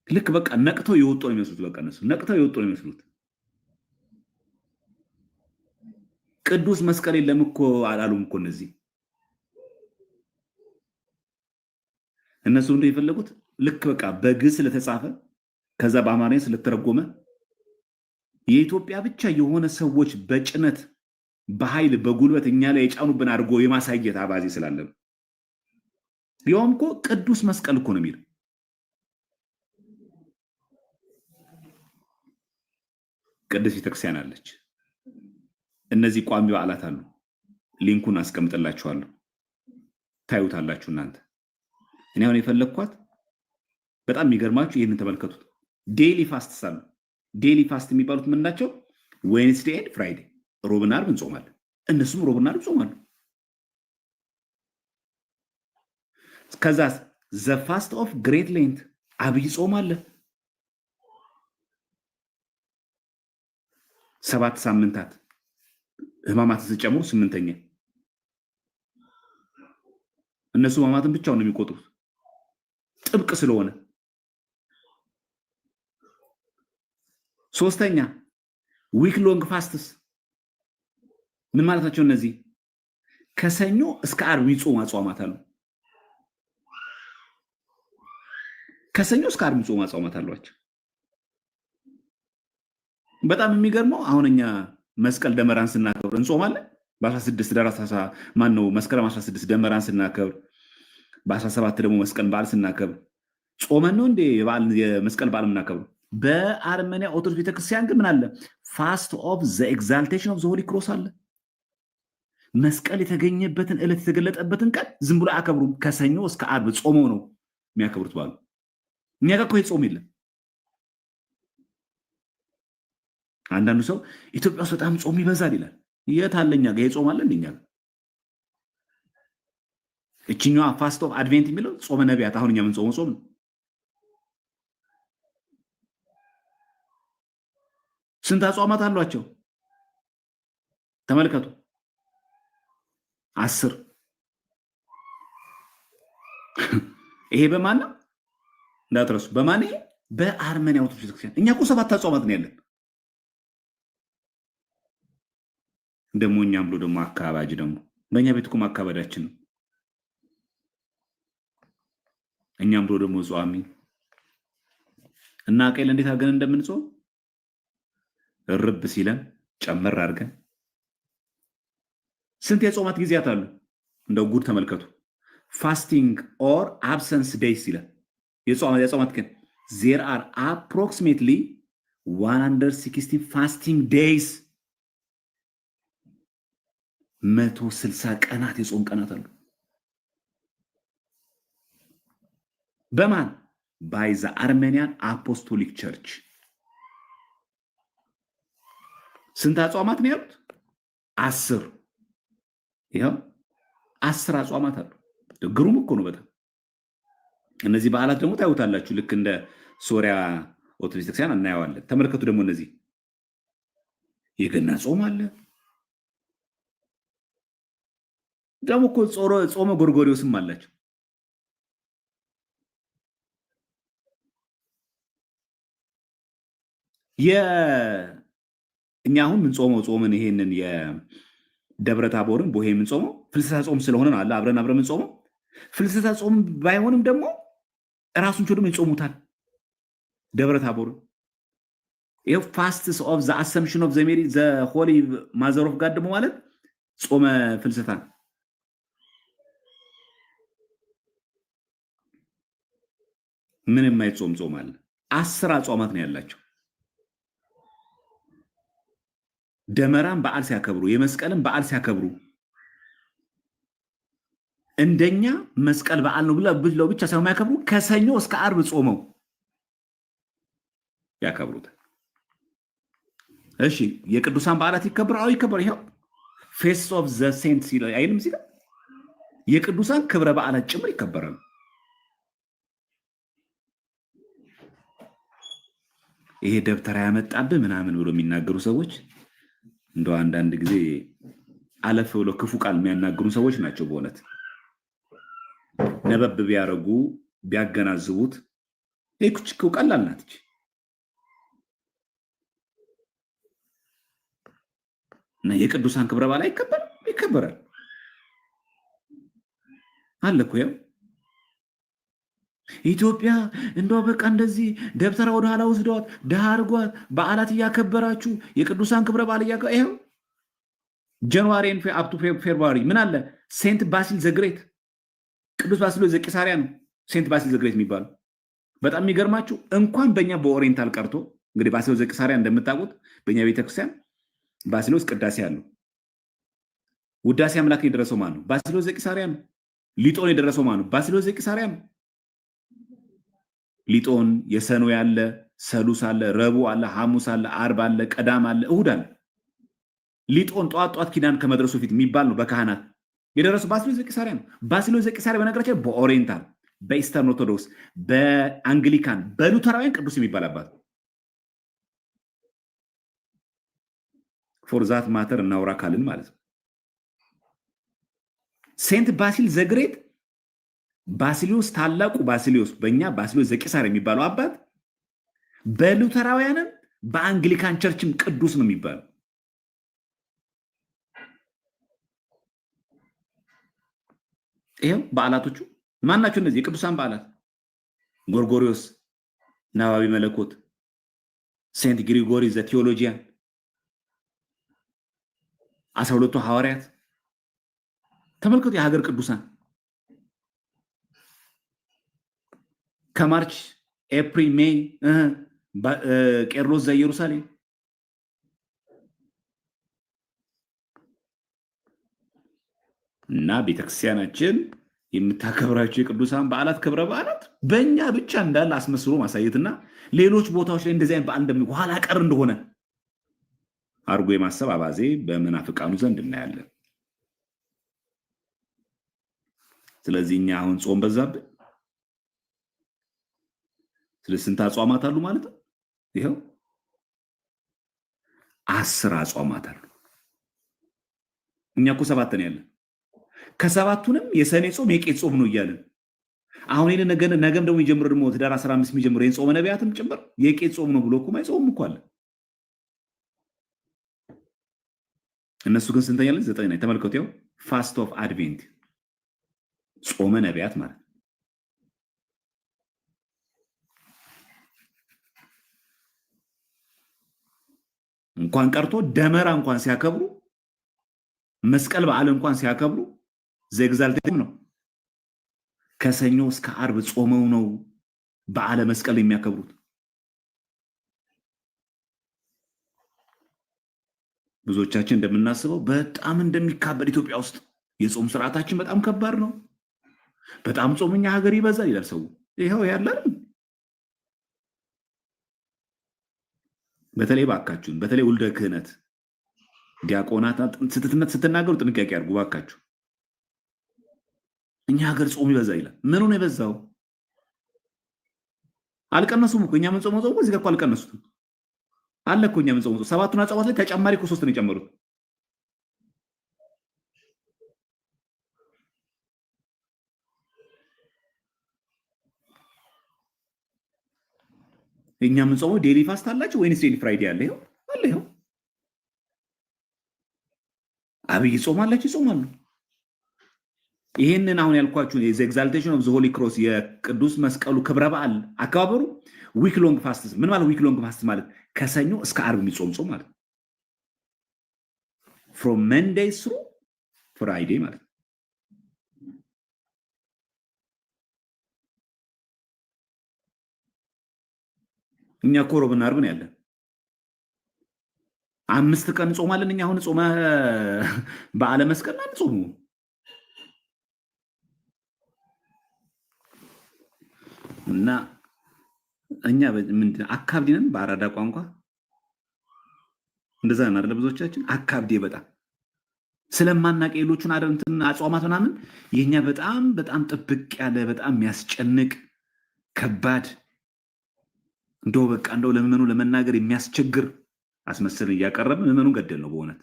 Speaker 1: ልክ በቃ ነቅተው የወጡ ነው የሚመስሉት። በቃ እነሱ ነቅተው የወጡ ነው የሚመስሉት። ቅዱስ መስቀል የለም እኮ አላሉም እኮ እነሱ እንደ የፈለጉት ልክ በቃ በግዕዝ ስለተጻፈ ከዛ በአማርኛ ስለተረጎመ የኢትዮጵያ ብቻ የሆነ ሰዎች በጭነት በኃይል በጉልበት እኛ ላይ የጫኑብን አድርጎ የማሳየት አባዜ ስላለ ነው። ያውም እኮ ቅዱስ መስቀል እኮ ነው የሚለው። ቅድስት ቤተክርስቲያን አለች። እነዚህ ቋሚ በዓላት አሉ። ሊንኩን አስቀምጥላችኋለሁ፣ ታዩታላችሁ እናንተ። እኔ አሁን የፈለግኳት በጣም የሚገርማችሁ ይህንን ተመልከቱት። ዴይሊ ፋስት ሳሉ ዴይሊ ፋስት የሚባሉት ምን ናቸው? ዌንስዴ ኤንድ ፍራይዴ፣ ሮብና ዓርብ እንጾማለን። እነሱም ሮብና ዓርብ ጾማሉ። ከዛ ዘ ፋስት ኦፍ ግሬት ሌንት አብይ ጾም አለ። 7 ሳምንታት ህማማት ሲጨምሩ 8ኛ። እነሱ ህማማትን ብቻውን ነው የሚቆጥሩት ጥብቅ ስለሆነ። 3ኛ ዊክ ሎንግ ፋስትስ ምን ማለት ናቸው? እነዚህ ከሰኞ እስከ ዓርብ የሚጾሙ አጽዋማት አሉ። ከሰኞ እስከ ዓርብ የሚጾሙ አጽዋማት አሏቸው። በጣም የሚገርመው አሁን እኛ መስቀል ደመራን ስናከብር እንጾማለን። በ16 ደራሳ ማን ነው መስከረም 16 ደመራን ስናከብር፣ በ17 ደግሞ መስቀል በዓል ስናከብር ጾመን ነው እንዴ የመስቀል በዓል የምናከብሩ? በአርመኒያ ኦርቶዶክስ ቤተክርስቲያን ግን ምን አለ? ፋስት ኦፍ ዘ ኤግዛልቴሽን ኦፍ ዘ ሆሊ ክሮስ አለ። መስቀል የተገኘበትን ዕለት የተገለጠበትን ቀን ዝም ብሎ አያከብሩም። ከሰኞ እስከ ዓርብ ጾመው ነው የሚያከብሩት በዓሉ። እኛ ጋር እኮ ጾም የለም። አንዳንዱ ሰው ኢትዮጵያ ውስጥ በጣም ጾም ይበዛል ይላል። የት አለኛ ጋር የጾም አለ እንደኛ ጋር? እችኛዋ ፋስት ኦፍ አድቬንት የሚለው ጾመ ነቢያት አሁን እኛ ምን ጾም ነው። ስንት አጽዋማት አሏቸው ተመልከቱ። 10። ይሄ በማን ነው እንዳትረሱ። በማን? በአርመኒያ ኦርቶዶክስ ቤተክርስቲያን። እኛ እኮ 7 አጽዋማት ነው ያለን። ደግሞ እኛም ብሎ ደግሞ አካባቢ ደግሞ በእኛ ቤት እኮ አካባቢያችን ነው። እኛም ብሎ ደግሞ ጿሚ እና ቀይል እንዴት አድርገን እንደምንጾም ርብ ሲለን ጨመር አድርገን ስንት የጾማት ጊዜያት አሉ። እንደው ጉድ ተመልከቱ። ፋስቲንግ ኦር አብሰንስ ዴይስ ይላል። የጾማት ቀን there are approximately 160 ፋስቲንግ ዴይስ 160 ቀናት የጾም ቀናት አሉ። በማን? ባይ ዘ አርሜኒያን አፖስቶሊክ ቸርች። ስንት አጽዋማት ነው ያሉት? 10። ይኸው 10 አጽዋማት አሉ። ግሩም እኮ ነው በጣም። እነዚህ በዓላት ደግሞ ታዩታላችሁ። ልክ እንደ ሶሪያ ኦርቶዶክስ ቤተክርስቲያን እናየዋለን። ተመልከቱ ደግሞ እነዚህ የገና ጾም አለ። ደግሞ እኮ ጾመ ጎርጎሪዎስም አላቸው። እኛ አሁን ምን ጾምን ይሄንን የደብረ ታቦርን ቦሄ ምን ጾመው ፍልሰታ ጾም ስለሆነ ነው አለ አብረን ምን ጾመው። ፍልሰታ ጾም ባይሆንም ደግሞ ራሱን ችሎ ይጾሙታል ደብረ ታቦርን። ይሄው ፋስትስ ኦፍ ዘ አሰምፕሽን ኦፍ ዘ ሜሪ ዘ ሆሊ ማዘር ኦፍ ጋድ ደግሞ ማለት ጾመ ፍልሰታ። ምንም የማይጾም ጾም አለ። 10 አጽዋማት ነው ያላቸው። ደመራን በዓል ሲያከብሩ፣ የመስቀልን በዓል ሲያከብሩ እንደኛ መስቀል በዓል ነው ብለው ብቻ ሳይሆን የሚያከብሩ ከሰኞ እስከ ዓርብ ጾመው ያከብሩታል። እሺ የቅዱሳን በዓላት ይከበራል? አዎ ይከበራል። ይኸው ፌስት ኦፍ ዘ ሴንትስ አይልም ሲል የቅዱሳን ክብረ በዓላት ጭምር ይከበራሉ። ይሄ ደብተራ ያመጣብህ ምናምን ብሎ የሚናገሩ ሰዎች እንደው አንዳንድ ጊዜ አለፍ ብሎ ክፉ ቃል የሚያናግሩ ሰዎች ናቸው። በእውነት ነበብ ቢያረጉ ቢያገናዝቡት ይህች ቀላል ናት። እና የቅዱሳን ክብረ በዓል ይከበራል አለ እኮ ያው ኢትዮጵያ እንደው በቃ እንደዚህ ደብተራ ወደ ኋላ ወስደዋት ደሃ አድርጓት በዓላት እያከበራችሁ የቅዱሳን ክብረ በዓል ይኸው ጃንዋሪ አፕ ቱ ፌብሩዋሪ ምን አለ? ሴንት ባሲል ዘግሬት ቅዱስ ባሲሎስ ዘቂሳሪያ ነው ሴንት ባሲል ዘግሬት የሚባለው። በጣም የሚገርማችሁ እንኳን በእኛ በኦሪየንታል ቀርቶ እንግዲህ ባሲሎስ ዘቂሳሪያ እንደምታውቁት በእኛ ቤተክርስቲያን ባሲሎስ ቅዳሴ አለው። ውዳሴ አምላክ የደረሰው ማን ነው? ባሲሎስ ዘቂሳሪያ ነው። ሊጦን የደረሰው ማን ነው? ባሲሎስ ዘቂሳሪያ ነው። ሊጦን የሰኖ ያለ ሰሉስ አለ፣ ረቡዕ አለ፣ ሐሙስ አለ፣ ዓርብ አለ፣ ቀዳም አለ፣ እሁድ አለ። ሊጦን ጧት ኪዳን ከመድረሱ ፊት የሚባል ነው በካህናት የደረሰው ባሲሎስ ዘቂሳሪያ ነው። ባሲሎስ ዘቂሳሪያ በነገራችን በኦሪየንታል፣ በኢስተርን ኦርቶዶክስ፣ በአንግሊካን፣ በሉተራውያን ቅዱስ የሚባል አባት ፎርዛት ማተር እናውራ ካልን ማለት ነው። ሴንት ባሲል ዘግሬት ባሲሊዮስ ታላቁ ባሲሊዮስ በእኛ ባሲሊዮስ ዘቂሳር የሚባለው አባት በሉተራውያንም በአንግሊካን ቸርችም ቅዱስ ነው የሚባለው። ይሄው በዓላቶቹ ማን ናቸው? እነዚህ የቅዱሳን በዓላት ጎርጎሪዮስ ናባቢ መለኮት፣ ሴንት ግሪጎሪ ዘ ቴዎሎጂያን፣ 12ቱ ሐዋርያት። ተመልከቱ የሀገር ቅዱሳን ከማርች ኤፕሪል ሜይ ቄርሎስ ዘኢየሩሳሌም እና ቤተክርስቲያናችን የምታከብራቸው የቅዱሳን በዓላት ክብረ በዓላት በእኛ ብቻ እንዳለ አስመስሎ ማሳየትና ሌሎች ቦታዎች ላይ እንደዚህ አይነት በዓል ኋላ ቀር እንደሆነ አርጎ የማሰብ አባዜ በመናፍቃኑ ዘንድ እናያለን። ስለዚህ እኛ አሁን ጾም በዛብን። ስለዚህ ስንት አጽዋማት አሉ ማለት ነው? ይሄው 10 አጽዋማት አሉ። እኛ እኮ 7 ነው ያለን። ከሰባቱንም የሰኔ ጾም የቄስ ጾም ነው እያለን አሁን ይሄን ነገም ደግሞ ይጀምር ደግሞ ህዳር 15 የሚጀምረው የጾመ ነቢያትም ጭምር የቄስ ጾም ነው ብሎ እኮ ማይጾም እኮ አለ። እነሱ ግን ስንተኛ ላይ 9 ነው። ተመልከቱ ያው ፋስት ኦፍ አድቬንት ጾመ ነቢያት ማለት እንኳን ቀርቶ ደመራ እንኳን ሲያከብሩ መስቀል በዓል እንኳን ሲያከብሩ ዘኤግዛልቴሽን ነው። ከሰኞ እስከ ዓርብ ጾመው ነው በዓለ መስቀል የሚያከብሩት። ብዙዎቻችን እንደምናስበው በጣም እንደሚካበድ ኢትዮጵያ ውስጥ የጾም ስርዓታችን በጣም ከባድ ነው። በጣም ጾመኛ ሀገር ይበዛል ይላል ሰው። ይኸው ያለን በተለይ ባካችሁን በተለይ ውልደ ክህነት ዲያቆናት ስትናገሩ ጥንቃቄ አድርጉ ባካችሁ። እኛ ሀገር ጾም ይበዛ ይላል። ምኑ ነው የበዛው? አልቀነሱም እኮ እኛ ምን ጾም እዚህ ጋር እኮ አልቀነሱትም አለ እኮ እኛ ምን ጾም 7ቱን አጽዋማት ላይ ተጨማሪ እኮ 3 ነው የጨመሩት። እኛ ምን ጾም ዴሊ ፋስት አላችሁ ወይንስ ዴሊ ፍራይዴ አለ? ይኸው አለ። ይኸው አብይ ጾም አላችሁ ይጾማሉ። ይሄንን አሁን ያልኳችሁን ዘ ኤግዛልቴሽን ኦፍ ዘ ሆሊ ክሮስ የቅዱስ መስቀሉ ክብረ በዓል አከባበሩ ዊክ ሎንግ ፋስት ምን ማለት ዊክ ሎንግ ፋስት ማለት ከሰኞ እስከ ዓርብ የሚጾም ጾም ማለት ፍሮም መንዴይ ስሩ ፍራይዴ ማለት እኛ እኮ ሮብና ዓርብ ነው ያለን። 5 ቀን እንጾማለን እኛ። አሁን ጾመ በዓለ መስቀል ማለት ጾሙ እና እኛ ምንድን አካብዲ ነን በአራዳ ቋንቋ እንደዛ ነው አይደለ? ብዙዎቻችን አካብዴ በጣም ስለማናቅ የሌሎቹን እንትን አጽዋማት ምናምን የኛ በጣም በጣም ጥብቅ ያለ በጣም የሚያስጨንቅ ከባድ እንደው በቃ እንደው ለምዕመኑ ለመናገር የሚያስቸግር አስመስልን እያቀረብን ምዕመኑን ገደል ነው በእውነት።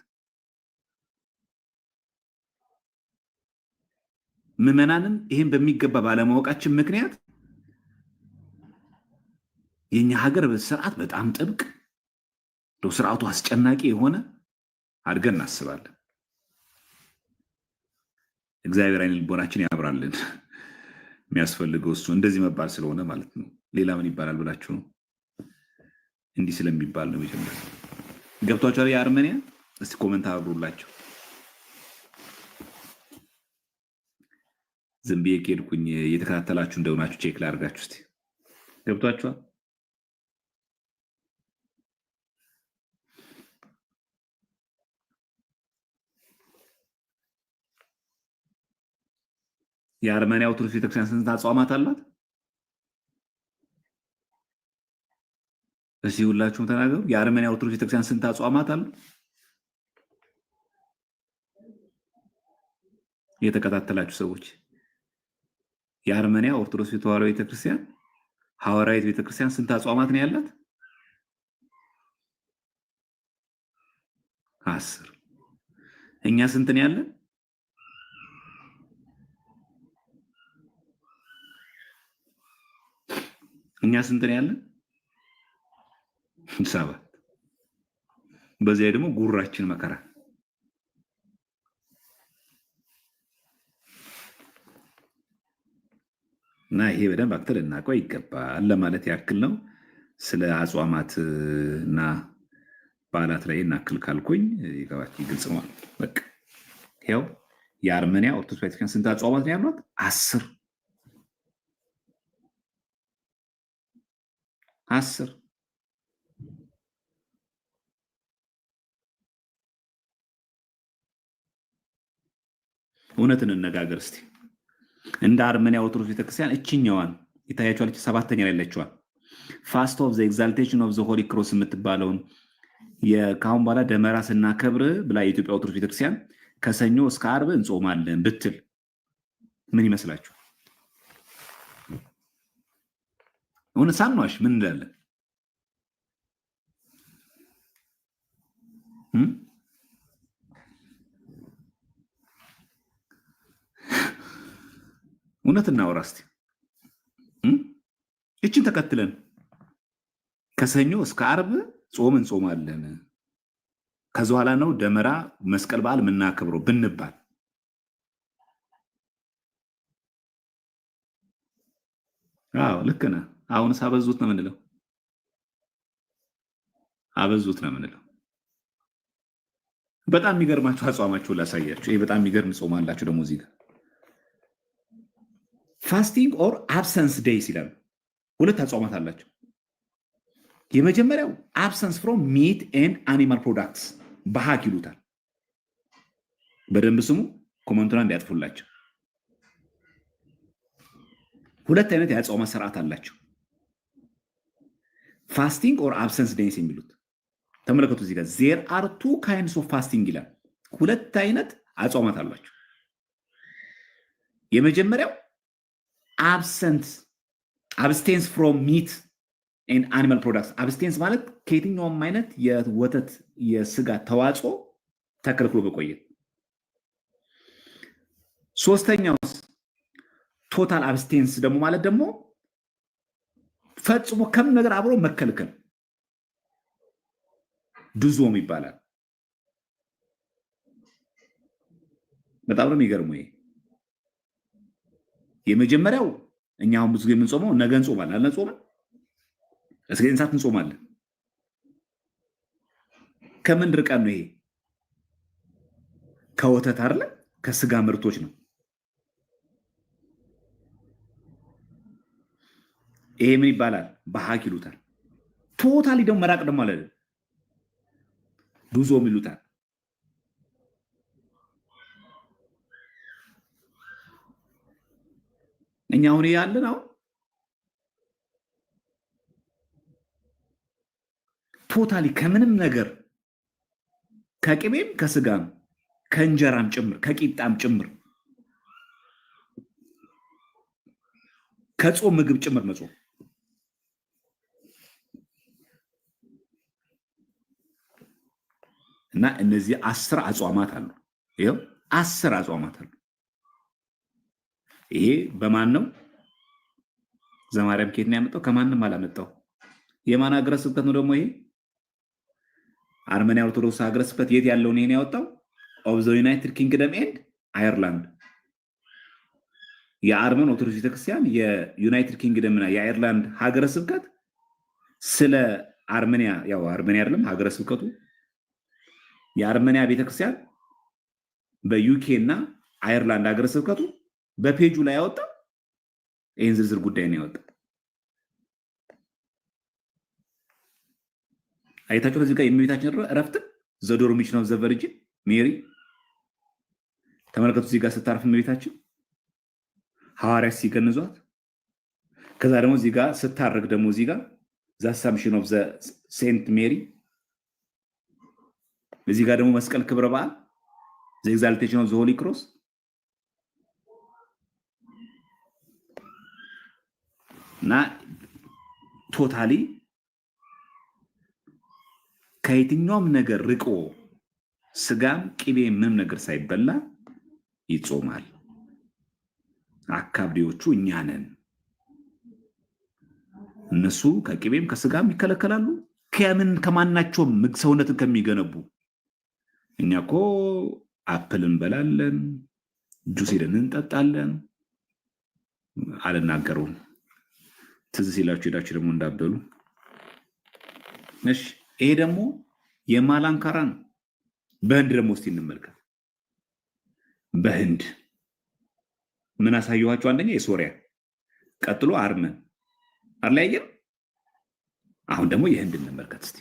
Speaker 1: ምዕመናንም ይህን በሚገባ ባለማወቃችን ምክንያት የኛ ሀገር ስርዓት በጣም ጥብቅ ስርዓቱ አስጨናቂ የሆነ አድርገን እናስባለን። እግዚአብሔር አይነ ልቦናችን ያብራልን። የሚያስፈልገው እሱ እንደዚህ መባል ስለሆነ ማለት ነው። ሌላ ምን ይባላል ብላችሁ ነው? እንዲህ ስለሚባል ነው። መጀመሪያ ገብቷችኋል? የአርመኒያ እስቲ ኮመንት አብሩላቸው። ዝም ብዬ ከሄድኩኝ እየተከታተላችሁ እንደሆናችሁ ቼክ ላድርጋችሁ እስቲ። ገብቷችኋል? የአርመኒያ ኦርቶዶክስ ቤተክርስቲያን ስንት አጽዋማት አሏት? እስቲ ሁላችሁም ተናገሩ። የአርመኒያ ኦርቶዶክስ ቤተክርስቲያን ስንት አጽዋማት አሉ? የተከታተላችሁ ሰዎች የአርመኒያ ኦርቶዶክስ ተዋሕዶ ቤተክርስቲያን ሐዋርያዊት ቤተክርስቲያን ስንት አጽዋማት ነው ያላት? 10። እኛ ስንት ነው ያለን? እኛ ስንት ነው ያለን? 7። በዚያ ደግሞ ጉራችን መከራ እና ይሄ በደንብ አክተር ልናውቀው ይገባል ለማለት ያክል ነው። ስለ አጽዋማት እና በዓላት ላይ እናክል ካልኩኝ ይገባችሁ፣ ግልጽ ነው። በቃ ይኸው የአርመኒያ ኦርቶዶክስ ቤተክርስቲያን ስንት አጽዋማት ነው ያሏት? 10 10። እውነት እንነጋገር እስቲ። እንደ አርመኒያ ኦርቶዶክስ ቤተክርስቲያን እችኛዋን ይታያችኋል፣ 7ኛ ላይ ያለችዋል ፋስት ኦፍ ዘ ኤግዛልቴሽን ኦፍ ዘ ሆሊ ክሮስ የምትባለውን ከአሁን በኋላ ደመራ ስናከብር ብላ የኢትዮጵያ ኦርቶዶክስ ቤተክርስቲያን ከሰኞ እስከ ዓርብ እንጾማለን ብትል ምን ይመስላችሁ? እውነት ሳንዋሽ ምን እንላለን? እውነት እናወራ እስቲ። እችን ተከትለን ከሰኞ እስከ ዓርብ ጾም እንጾማለን፣ ከዚ በኋላ ነው ደመራ መስቀል በዓል የምናከብረው ብንባል አዎ ልክ ነህ። አሁንስ አበዙት ነው የምንለው፣ አበዙት ነው የምንለው። በጣም የሚገርማችሁ አጽዋማችሁን ላሳያችሁ። ይሄ በጣም የሚገርም ጾም አላችሁ ደግሞ እዚህ ጋር ፋስቲንግ ኦር አብሰንስ ዴይስ ይላሉ። 2 አጽዋማት አላቸው። የመጀመሪያው አብሰንስ ፍሮም ሚት ኤንድ አኒማል ፕሮዳክትስ በሀክ ይሉታል። በደንብ ስሙ፣ ኮመንቱን እንዲያጥፉላቸው። 2 አይነት የአጽዋማት ስርዓት አላቸው። ፋስቲንግ ኦር አብሰንስ ዴይስ የሚሉት ተመለከቱ። እዚህ ጋር ዜር አር 2 ካይንድስ ኦፍ ፋስቲንግ ይላል። 2 አይነት አጽዋማት አላቸው። የመጀመሪያው አብስቴንስ ፍሮም ሚት ኤንድ አኒማል ፕሮዳክትስ። አብስቴንስ ማለት ከየትኛውም አይነት የወተት የስጋ ተዋጽኦ ተከልክሎ በቆየት። ሶስተኛው ቶታል አብስቴንስ ደግሞ ማለት ደግሞ ፈጽሞ ከም ነገር አብሮ መከልከል ድዞም ይባላል። በጣም ነው የሚገርመው ይሄ። የመጀመሪያው እኛ አሁን ብዙ ጊዜ የምንጾመው ነገ እንጾማለን አለ ጾመን እስከ እንሳት እንጾማለን። ከምን ርቀን ነው ይሄ? ከወተት አይደለ? ከስጋ ምርቶች ነው። ይሄ ምን ይባላል? በሀክ ይሉታል። ቶታሊ ደግሞ መራቅ ደግሞ አለ ዱዞም ይሉታል። እኛ አሁን ያለን አሁን ቶታሊ ከምንም ነገር ከቅቤም ከስጋም ከእንጀራም ጭምር ከቂጣም ጭምር ከጾም ምግብ ጭምር መጾም እና እነዚህ 10 አጽዋማት አሉ። ይኸው 10 አጽዋማት አሉ። ይሄ በማን ነው? ዘማርያም ከየት ነው ያመጣው? ከማንም አላመጣው። የማን ሀገረ ስብከት ነው ደግሞ ይሄ? አርመኒያ ኦርቶዶክስ ሀገረ ስብከት የት ያለውን ይሄን ያወጣው? ኦፍ ዘ ዩናይትድ ኪንግደም ኤንድ አየርላንድ። የአርመን ኦርቶዶክስ ቤተክርስቲያን የዩናይትድ ኪንግደም እና የአየርላንድ ሀገረ ስብከት ስለ አርመኒያ፣ ያው አርመኒያ አይደለም ሀገረ ስብከቱ፣ የአርመኒያ ቤተክርስቲያን በዩኬ እና አየርላንድ ሀገረ ስብከቱ በፔጁ ላይ ያወጣው ይህን ዝርዝር ጉዳይ ነው ያወጣው። አይታችሁ እዚህ ጋር የእመቤታችን እረፍትን ዘዶርሚች ነው ዘቨርጅን ሜሪ ተመልከቱ። እዚህ ጋር ስታርፍ እመቤታችን ሐዋርያት ሲገንዟት፣ ከዛ ደግሞ እዚህ ጋር ስታርግ ደግሞ እዚህ ጋር ዘአሳምፕሽን ኦፍ ሴንት ሜሪ፣ እዚህ ጋር ደግሞ መስቀል ክብረ በዓል ዘ ኤግዛልቴሽን ኦፍ ዘ ሆሊ ክሮስ እና ቶታሊ ከየትኛውም ነገር ርቆ ስጋም ቅቤ ምንም ነገር ሳይበላ ይጾማል። አካብዴዎቹ እኛ ነን። እነሱ ከቅቤም ከስጋም ይከለከላሉ። ከምን ከማናቸውም ሰውነትን ከሚገነቡ እኛ እኮ አፕል እንበላለን፣ ጁስ ሄደን እንጠጣለን። አልናገሩም። ትዝ ሲላችሁ ሄዳችሁ ደግሞ እንዳበሉ። እሺ ይሄ ደግሞ የማላንካራ ነው። በህንድ ደግሞ እስቲ እንመልከት። በህንድ ምን አሳየኋችሁ? አንደኛ የሶሪያ፣ ቀጥሎ አርመን አለያየን። አሁን ደግሞ የህንድ እንመልከት እስቲ።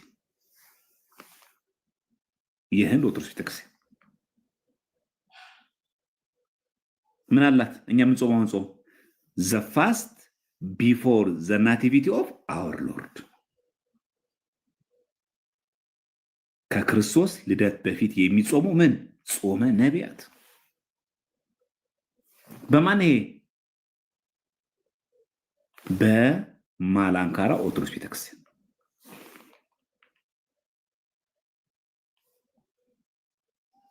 Speaker 1: የህንድ ኦርቶዶክስ ቤተክርስቲያን ምን አላት? እኛ የምንጾመውን ጾም ዘ ፋስት ቢፎር ዘ ናቲቪቲ ኦፍ አወር ሎርድ፣ ከክርስቶስ ልደት በፊት የሚጾሙ ምን ጾመ ነቢያት። በማን? ይሄ በማላንካራ ኦርቶዶክስ ቤተክርስቲያን።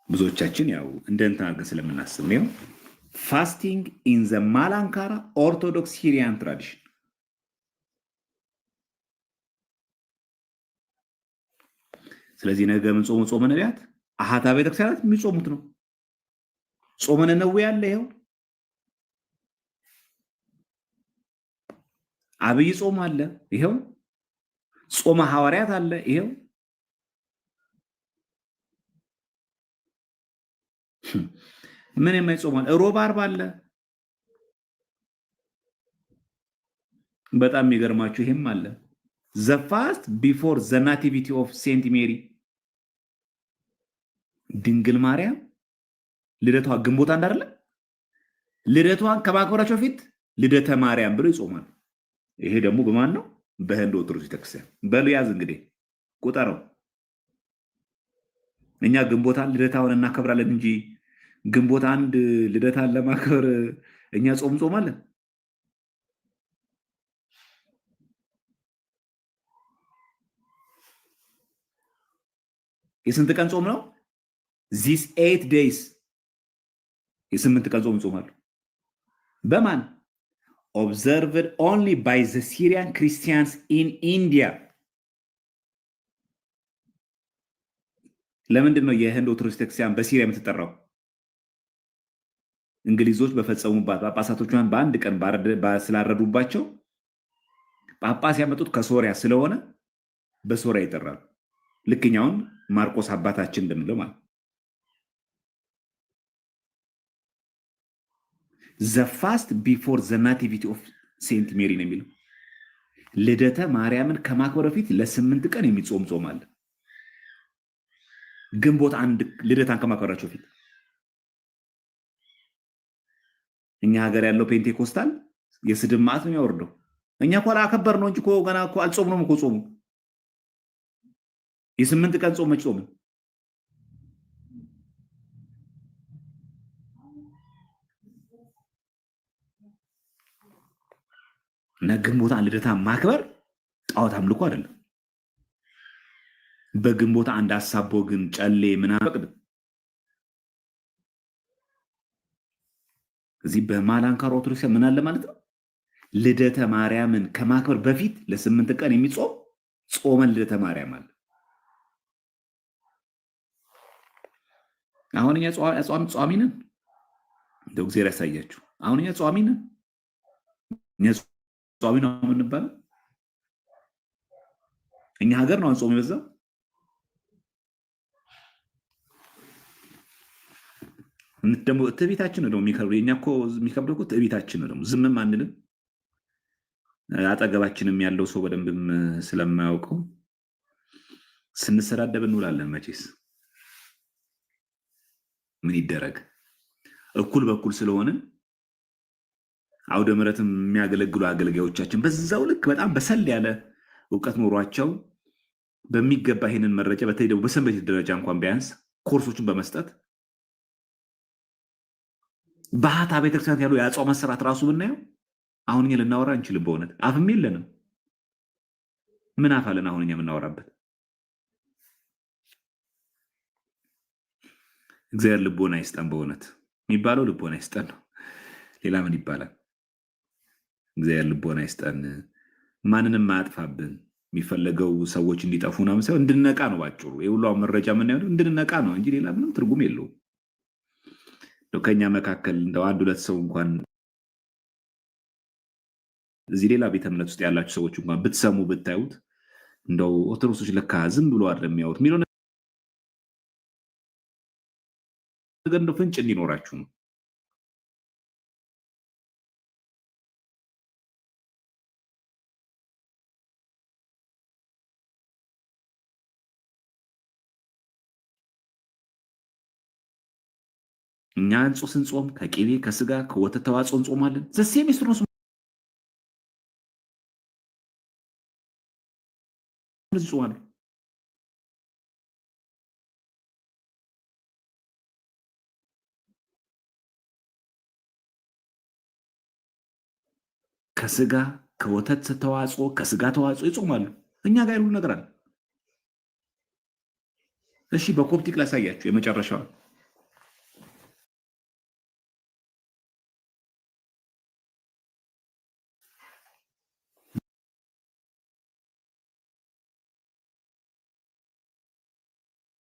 Speaker 1: ብዙዎቻችን ያው እንደ እንትን አድርገን ስለምናስብ ነው ፋስቲንግ ኢን ዘ ማላንካራ ኦርቶዶክስ ሲሪያን ትራዲሽን። ስለዚህ ነገ ምን ጾሙ ጾመ ነቢያት አሃታ ቤተክርስቲያናት የሚጾሙት ነው። ጾመ ነነዌ ያለ ይኸው፣ አብይ ጾም አለ ይኸው፣ ጾመ ሐዋርያት አለ ይኸው። ምን የማይጾማል? ሮብ ዓርብ አለ። በጣም የሚገርማችሁ ይሄም አለ። ዘ ፋስት ቢፎር ዘ ናቲቪቲ ኦፍ ሴንት ሜሪ፣ ድንግል ማርያም ልደቷ ግንቦት አንድ አይደለ? ልደቷን ከማክበራቸው ፊት ልደተ ማርያም ብሎ ይጾማል። ይሄ ደግሞ በማን ነው? በህንድ ኦርቶዶክስ ቤተክርስቲያን። በሉ ያዝ እንግዲህ ቁጠረው። እኛ ግንቦት አንድ ልደታውን እናከብራለን እንጂ ግንቦት አንድ ልደታን ለማክበር እኛ ጾም ጾማለን? የስንት ቀን ጾም ነው? ዚስ 8 days የ8 ቀን ጾም ጾማሉ። በማን? observed only by the Syrian Christians in India። ለምንድን ነው የህንድ ኦርቶዶክስ ቤተክርስቲያን በሲሪያ የምትጠራው? እንግሊዞች በፈጸሙባት ጳጳሳቶቿን በአንድ ቀን ስላረዱባቸው ጳጳስ ያመጡት ከሶሪያ ስለሆነ በሶሪያ ይጠራሉ። ልክኛውን ማርቆስ አባታችን እንደምንለው ማለት ዘ ፋስት ቢፎር ዘ ናቲቪቲ ኦፍ ሴንት ሜሪ ነው የሚለው። ልደተ ማርያምን ከማክበር በፊት ለ8 ቀን የሚጾም ጾም አለ። ግንቦት አንድ ልደታን ከማክበራቸው ፊት። እኛ ሀገር ያለው ፔንቴኮስታል የስድብ ማዕት ነው የሚያወርደው። እኛ እኮ አላከበር ነው እንጂ ገና እኮ አልጾም ነው እኮ ጾሙ። የ8 ቀን ጾም መች ጾምን? እና ግንቦት አንድ ልደታ ማክበር ጣዖት አምልኮ አይደለም። በግንቦት አንድ አሳቦ ግን ጨሌ ምናምን ፈቅድ እዚህ በማላንካር ኦርቶዶክስ ምን አለ ማለት ነው። ልደተ ማርያምን ከማክበር በፊት ለ8 ቀን የሚጾም ጾመን ልደተ ማርያም አለ። አሁን እኛ ጿሚ ነን። እንደው እግዚአብሔር ያሳያችሁ። አሁን እኛ ጿሚ ነን። እኛ ጿሚ ነው የምንባለው። እኛ ሀገር ነው ጾም የበዛው። ደግሞ ትዕቢታችን ነው የሚከብደው። የኛ እኮ የሚከብደው እኮ ትዕቢታችን ነው። ደግሞ ዝምም አንልም። አጠገባችንም ያለው ሰው በደንብም ስለማያውቀው ስንሰዳደብ እንውላለን። መቼስ ምን ይደረግ፣ እኩል በኩል ስለሆንን አውደ ምሕረትም የሚያገለግሉ አገልጋዮቻችን በዛው ልክ በጣም በሰል ያለ እውቀት ኖሯቸው በሚገባ ይሄንን መረጃ በተለይ ደግሞ በሰንበት ደረጃ እንኳን ቢያንስ ኮርሶችን በመስጠት ባህታ ቤተክርስቲያን ያለው የአጽዋማት ስርዓት ራሱ ብናየው አሁን እኛ ልናወራ እንችልም። በእውነት አፍም የለንም። ምን አፍ አለን አሁን እኛ የምናወራበት? እግዚአብሔር ልቦና ይስጠን። በእውነት የሚባለው ልቦና ይስጠን ነው። ሌላ ምን ይባላል? እግዚአብሔር ልቦና ይስጠን። ማንንም አያጥፋብን። የሚፈለገው ሰዎች እንዲጠፉ ነው ሳይሆን እንድንነቃ ነው። ባጭሩ የሁሉ መረጃ የምናየው እንድንነቃ ነው እንጂ ሌላ ምንም ትርጉም የለውም። ከኛ መካከል እንደው አንድ ሁለት ሰው እንኳን እዚህ ሌላ ቤተ እምነት ውስጥ ያላችሁ ሰዎች እንኳን ብትሰሙ ብታዩት እንደው ኦርቶዶክሶች ለካ ዝም ብሎ አይደለም የሚያዩት የሚለው ነገር እንደው ፍንጭ እንዲኖራችሁ ነው። እኛ ስንጾም ከቅቤ ከስጋ ከወተት ተዋጽኦ እንጾማለን። ዘሴም ስትሮስ ይጾማሉ። ከስጋ ከወተት ተዋጽኦ ከስጋ ተዋጽኦ ይጾማሉ። እኛ ጋር ያሉ ነገር አለ። እሺ በኮፕቲክ ላሳያችሁ የመጨረሻው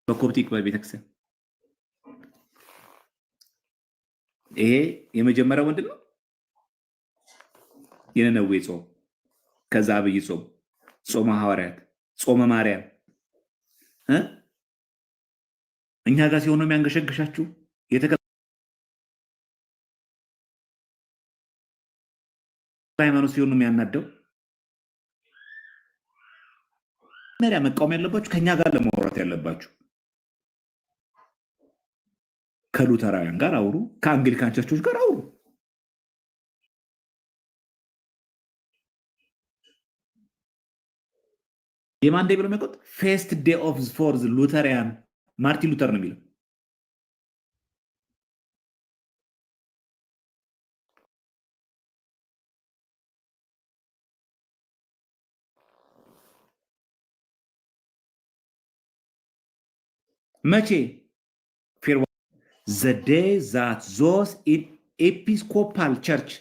Speaker 1: በኮፕቲክ በቤተክርስቲያን ይሄ የመጀመሪያው ምንድን ነው? የነነዌ ጾም፣ ከዛ አብይ ጾም፣ ጾመ ሐዋርያት፣ ጾመ ማርያም እኛ ጋር ሲሆን ነው የሚያንገሸግሻችሁ። ሃይማኖት ሲሆን ነው የሚያናደው። መሪያ መቃወም ያለባችሁ ከኛ ጋር ለማውራት ያለባችሁ ከሉተራውያን ጋር አውሩ፣ ከአንግሊካን ቸርቾች ጋር አውሩ። የማን ዴይ ብሎ የሚያውቁት ፌስት ዴይ ኦፍ ፎር ሉተሪያን ማርቲን ሉተር ነው የሚለው። መቼ the day that those in Episcopal Church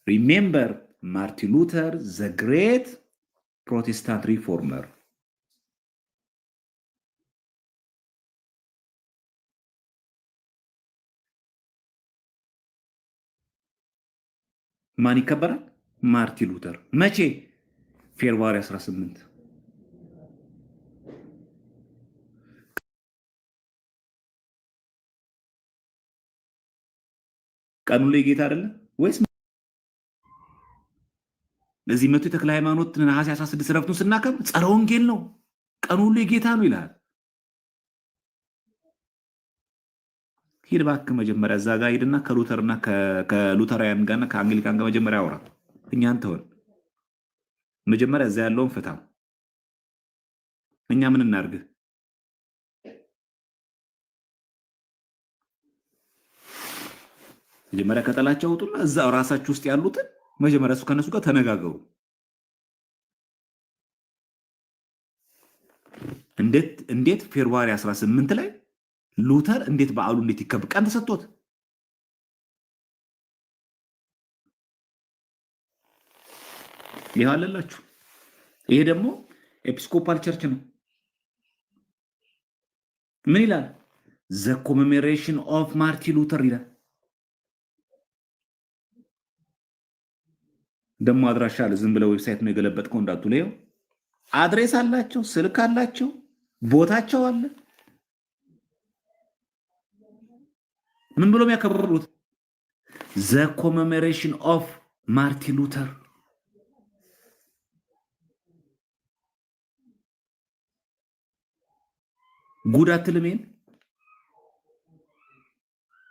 Speaker 1: remember Martin Luther, the great Protestant reformer. ማን ይከበራል? ማርቲን ሉተር። መቼ? ፌብሩዋሪ 18 ቀኑ ላይ ጌታ አይደለ ወይስ? ለዚህ መቶ የተክለ ሃይማኖት ነሐሴ 16 ረፍቱን ስናከብር ጸረ ወንጌል ነው፣ ቀኑ ላይ ጌታ ነው ይላል። ሂድ እባክህ መጀመሪያ እዛ ጋር ሂድና ከሉተርና ከሉተራውያን ጋርና ከአንግሊካን ጋር መጀመሪያ አውራ። እኛን ተወን። መጀመሪያ እዛ ያለውን ፍታ። እኛ ምን እናርግህ? መጀመሪያ ከጠላቸው አውጡና እዛ ራሳችሁ ውስጥ ያሉትን መጀመሪያ እሱ ከነሱ ጋር ተነጋገሩ። እንዴት ፌብሩዋሪ 18 ላይ ሉተር እንዴት በዓሉ እንዴት ይከበር? ቀን ተሰጥቶት ይህ አለላችሁ። ይሄ ደግሞ ኤጲስኮፓል ቸርች ነው። ምን ይላል? ዘ ኮሜሞሬሽን ኦፍ ማርቲን ሉተር ይላል። ደግሞ አድራሻ አለ። ዝም ብለው ዌብሳይት ነው የገለበጥከው እንዳትሉ። ይኸው አድሬስ አላቸው፣ ስልክ አላቸው፣ ቦታቸው አለ። ምን ብሎ የሚያከብሩት? ዘ ኮሜሞሬሽን ኦፍ ማርቲን ሉተር። ጉድ አትልሜን።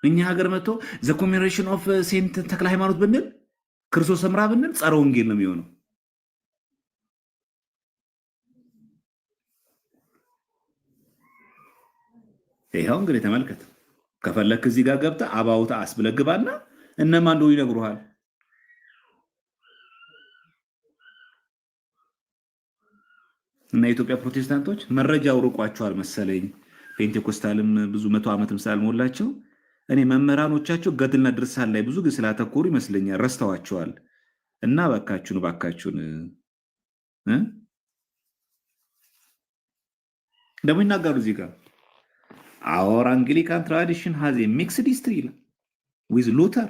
Speaker 1: እኛ ሀገር መጥቶ ዘ ኮሜሞሬሽን ኦፍ ሴንት ተክለ ሃይማኖት ብንል ክርስቶስ ሰምራ ብንል ጸረ ወንጌል ነው የሚሆነው። ይኸው እንግዲህ ተመልከት። ከፈለክ እዚህ ጋር ገብተህ አባውታ አስብለግባና እነማን እንደሆኑ ይነግሩሃል። እና የኢትዮጵያ ፕሮቴስታንቶች መረጃው ርቋቸዋል መሰለኝ። ፔንቴኮስታልም ብዙ 100 ዓመትም ስላልሞላቸው እኔ መምህራኖቻቸው ገድልና ድርሳን ላይ ብዙ ጊዜ ስላተኮሩ ይመስለኛል ረስተዋቸዋል። እና ባካችሁን ደግሞ ይናገሩ እዚህ ጋር our Anglican tradition has a mixed history with Luther.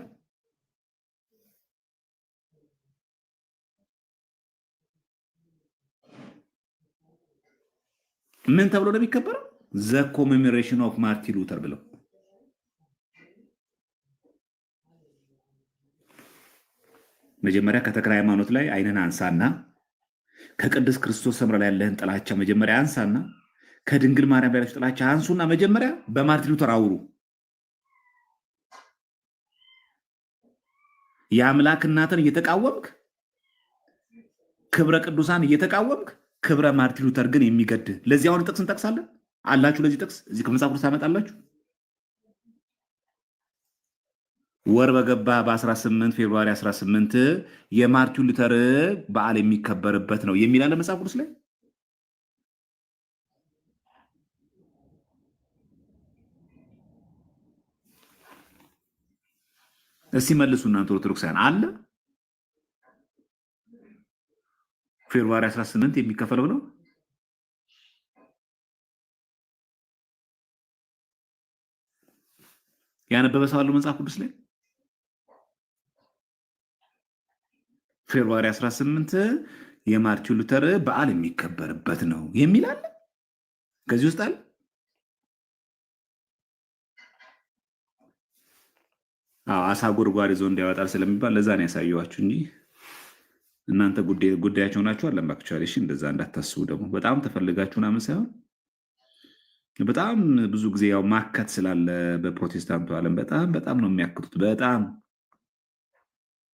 Speaker 1: ምን ተብሎ ነው የሚከበረው? ዘ ኮሜሞሬሽን ኦፍ ማርቲን ሉተር ብለው። መጀመሪያ ከተክለ ሃይማኖት ላይ አይነን አንሳና ከቅዱስ ክርስቶስ ሰምራ ላይ ያለህን ጥላቻ መጀመሪያ አንሳና ከድንግል ማርያም ያለች ጥላቻ አንሱና መጀመሪያ በማርቲን ሉተር አውሩ። የአምላክ እናትን እየተቃወምክ ክብረ ቅዱሳን እየተቃወምክ ክብረ ማርቲን ሉተር ግን የሚገድ። ለዚህ አሁን ጥቅስ እንጠቅሳለን አላችሁ። ለዚህ ጥቅስ እዚህ ከመጽሐፍ ቅዱስ ታመጣላችሁ። ወር በገባ በ18 ፌብሩዋሪ 18 የማርቲን ሉተር በዓል የሚከበርበት ነው የሚላለ መጽሐፍ ቅዱስ ላይ። እስቲ መልሱ እናንተ ኦርቶዶክሳውያን። አለ ፌብሩዋሪ 18 የሚከፈለው ነው? ያነበበ ሰው አለው መጽሐፍ ቅዱስ ላይ ፌብሩዋሪ 18 የማርቲን ሉተር በዓል የሚከበርበት ነው የሚል አለ? ከዚህ ውስጥ አለ? አሳ ጎርጓሪ ይዞ እንዲያወጣል ስለሚባል ለዛ ነው ያሳየኋችሁ እንጂ እናንተ ጉዳያቸው ናችሁ አለምባክቻለሽ። እሺ እንደዛ እንዳታስቡ። ደግሞ በጣም ተፈልጋችሁ ምናምን ሳይሆን በጣም ብዙ ጊዜ ያው ማከት ስላለ በፕሮቴስታንቱ ዓለም በጣም ነው የሚያክቱት። በጣም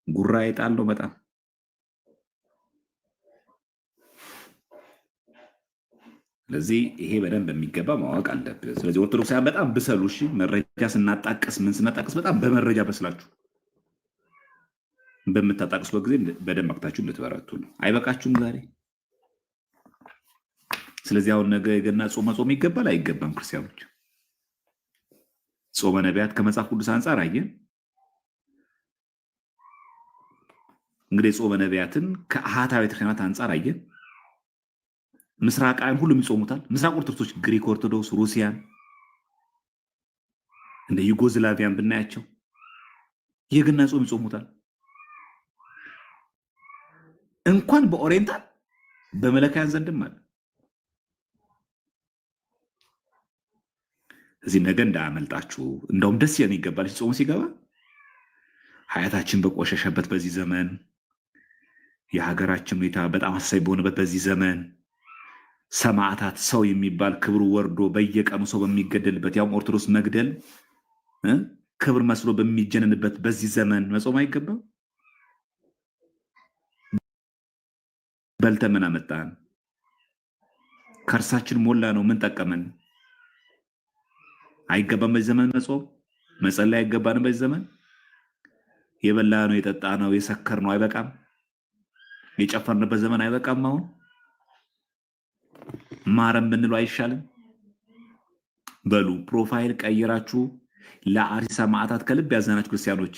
Speaker 1: ጉራ ይጣል ነው በጣም። ስለዚህ ይሄ በደንብ የሚገባ ማወቅ አለብን። ስለዚህ ኦርቶዶክሳውያን በጣም ብሰሉ። እሺ መረጃ ስናጣቅስ በጣም በመረጃ በስላችሁ በምታጣቅሱበት ጊዜ በደንብ አክታችሁ እንድትበረቱ ነው። አይበቃችሁም ዛሬ? ስለዚህ አሁን ነገ የገና ጾመ ጾም ይገባል አይገባም? ክርስቲያኖች ጾመ ነቢያት ከመጽሐፍ ቅዱስ አንጻር አየን። እንግዲህ ጾመ ነቢያትን ከአሃታ ቤተክርስቲያናት አንጻር አየን። ምስራቃውያን ሁሉም ይጾሙታል። ምስራቅ ኦርቶዶክሶች፣ ግሪክ ኦርቶዶክስ፣ ሩሲያን እንደ ዩጎዝላቪያን ብናያቸው የገና ጾም ይጾሙታል። እንኳን በኦሪየንታል በመለካያን ዘንድም አለ። እዚህ ነገ እንዳያመልጣችሁ። እንደውም ደስ ይለን ይገባል ጾሙ ሲገባ። ሀያታችን በቆሸሸበት በዚህ ዘመን፣ የሀገራችን ሁኔታ በጣም አሳሳቢ በሆነበት በዚህ ዘመን ሰማዕታት ሰው የሚባል ክብሩ ወርዶ በየቀኑ ሰው በሚገደልበት ያውም ኦርቶዶክስ መግደል ክብር መስሎ በሚጀንንበት በዚህ ዘመን መጾም አይገባም? በልተን ምን አመጣን? ከእርሳችን ሞላ ነው፣ ምን ጠቀመን? አይገባም በዚህ ዘመን መጾም? መጸለይ አይገባንም በዚህ ዘመን? የበላ ነው የጠጣ ነው የሰከር ነው አይበቃም? የጨፈርንበት ዘመን አይበቃም? አሁን ማረም ብንሉ አይሻልም? በሉ ፕሮፋይል ቀይራችሁ ለአርሲ ሰማዕታት ከልብ ያዘናችሁ ክርስቲያኖች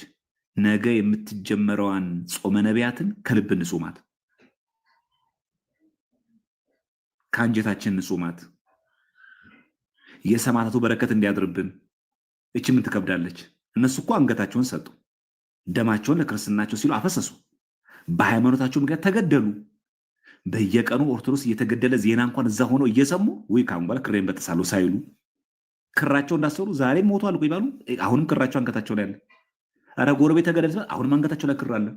Speaker 1: ነገ የምትጀመረዋን ጾመ ነቢያትን ከልብ እንጹማት፣ ከአንጀታችን እንጹማት። የሰማዕታቱ በረከት እንዲያድርብን። እቺ ምን ትከብዳለች? እነሱ እኮ አንገታቸውን ሰጡ፣ ደማቸውን ለክርስትናቸው ሲሉ አፈሰሱ፣ በሃይማኖታቸው ምክንያት ተገደሉ። በየቀኑ ኦርቶዶክስ እየተገደለ ዜና እንኳን እዛ ሆኖ እየሰሙ ወይ ካሁን በኋላ ክሬን በተሳሉ ሳይሉ ክራቸው እንዳሰሩ ዛሬም ሞቷል እኮ ይባሉ። አሁንም ክራቸው አንገታቸው ላይ አለ። ኧረ ጎረቤት ተገደለ፣ አሁንም አንገታቸው ላይ ክር አለ።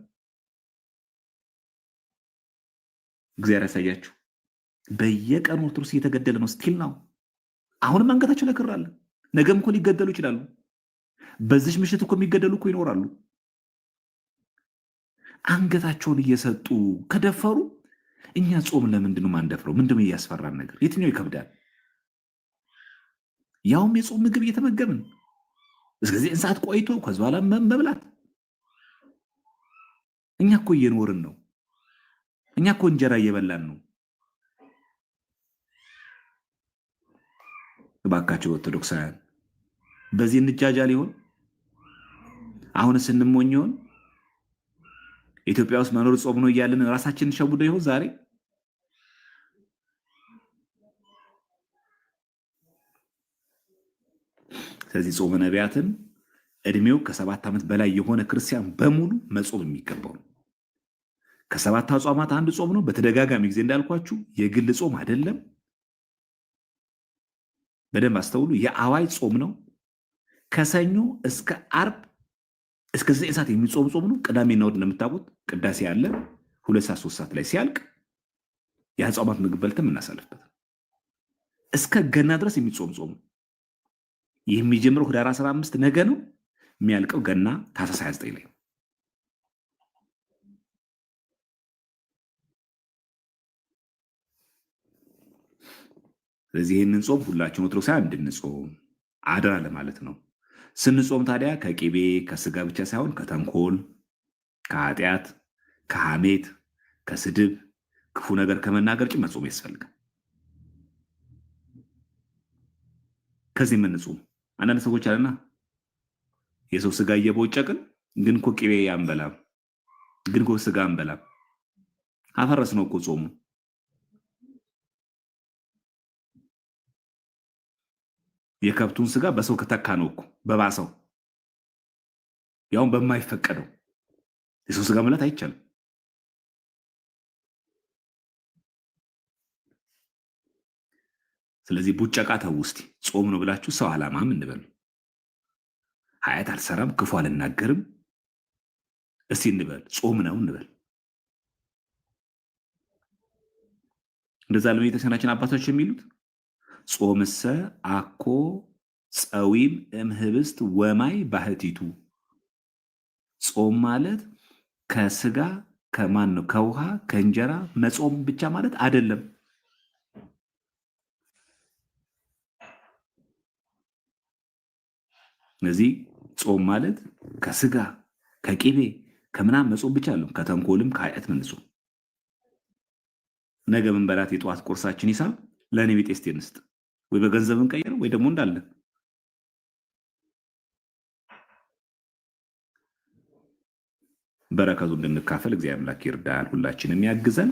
Speaker 1: እግዚአብሔር ያሳያችሁ። በየቀኑ ኦርቶዶክስ እየተገደለ ነው። ስቲል ነው። አሁንም አንገታቸው ላይ ክር አለ። ነገም እኮ ሊገደሉ ይችላሉ። በዚች ምሽት እኮ የሚገደሉ እኮ ይኖራሉ። አንገታቸውን እየሰጡ ከደፈሩ እኛ ጾም ለምንድን ነው ማንደፍረው? ምንድነው እያስፈራን ነገር? የትኛው ይከብዳል? ያውም የጾም ምግብ እየተመገብን እስከዚህ ሰዓት ቆይቶ ከዚ በኋላ መብላት። እኛ እኮ እየኖርን ነው። እኛ እኮ እንጀራ እየበላን ነው። እባካቸው ኦርቶዶክሳውያን በዚህ እንጃጃ ሊሆን አሁን ስንሞኝ ይሆን? ኢትዮጵያ ውስጥ መኖር ጾም ነው እያልን ራሳችንን ሸውዶ ይሆን ዛሬ? ስለዚህ ጾመ ነቢያትን እድሜው ከ7 ዓመት በላይ የሆነ ክርስቲያን በሙሉ መጾም የሚገባው ነው። ከ7 አጽዋማት አንድ ጾም ነው። በተደጋጋሚ ጊዜ እንዳልኳችሁ የግል ጾም አይደለም። በደንብ አስተውሉ። የአዋጅ ጾም ነው። ከሰኞ እስከ አርብ እስከ 9 ሰዓት የሚጾም ጾም ነው። ቅዳሜና እሑድ እንደምታውቁት ቅዳሴ ያለ 2 ሰዓት 3 ሰዓት ላይ ሲያልቅ የአጽዋማት ምግብ በልተን የምናሳልፍበት እስከ ገና ድረስ የሚጾም ጾም ነው። ይህ የሚጀምረው ህዳር 15 ነገ ነው። የሚያልቀው ገና ታኅሳስ 29 ላይ። ስለዚህ ይህንን ጾም ሁላችን ኦርቶዶክሳውያን እንድንጾም አደራ ለማለት ነው። ስንጾም ታዲያ ከቅቤ ከስጋ ብቻ ሳይሆን ከተንኮል፣ ከኃጢአት፣ ከሐሜት፣ ከስድብ፣ ክፉ ነገር ከመናገር ጭምር መጾም ያስፈልጋል። ከዚህ የምንጾም አንዳንድ ሰዎች አለና የሰው ስጋ እየቦጨቅን ግን እኮ ቅቤ አንበላም፣ ግን እኮ ስጋ አንበላም። አፈረስ ነው እኮ ጾሙ። የከብቱን ስጋ በሰው ከተካ ነው እኮ በባሰው፣ ያውም በማይፈቀደው የሰው ስጋ መብላት አይቻልም። ስለዚህ ቡጨቃ ተው እስቲ። ጾም ነው ብላችሁ ሰው አላማም እንበል። ኃጢአት አልሰራም ክፉ አልናገርም እስቲ እንበል። ጾም ነው እንበል። እንደዛ ለቤተክርስቲያናችን አባቶች የሚሉት ጾምሰ አኮ ጸዊም እምህብስት ወማይ ባህቲቱ። ጾም ማለት ከስጋ ከማን ነው ከውሃ ከእንጀራ መጾም ብቻ ማለት አይደለም። ስለዚህ ጾም ማለት ከስጋ ከቅቤ ከምናም መጾም ብቻ አይደለም። ከተንኮልም ከኃጢአት መንጾም። ነገ ምን በላት የጠዋት ቁርሳችን ሂሳብ ለእኔ ቤት እስቲ እንስጥ፣ ወይ በገንዘብ እንቀይረው ወይ ደግሞ እንዳለ በረከቱ እንድንካፈል እግዚአብሔር አምላክ ይርዳል፣ ሁላችንም ያግዘን።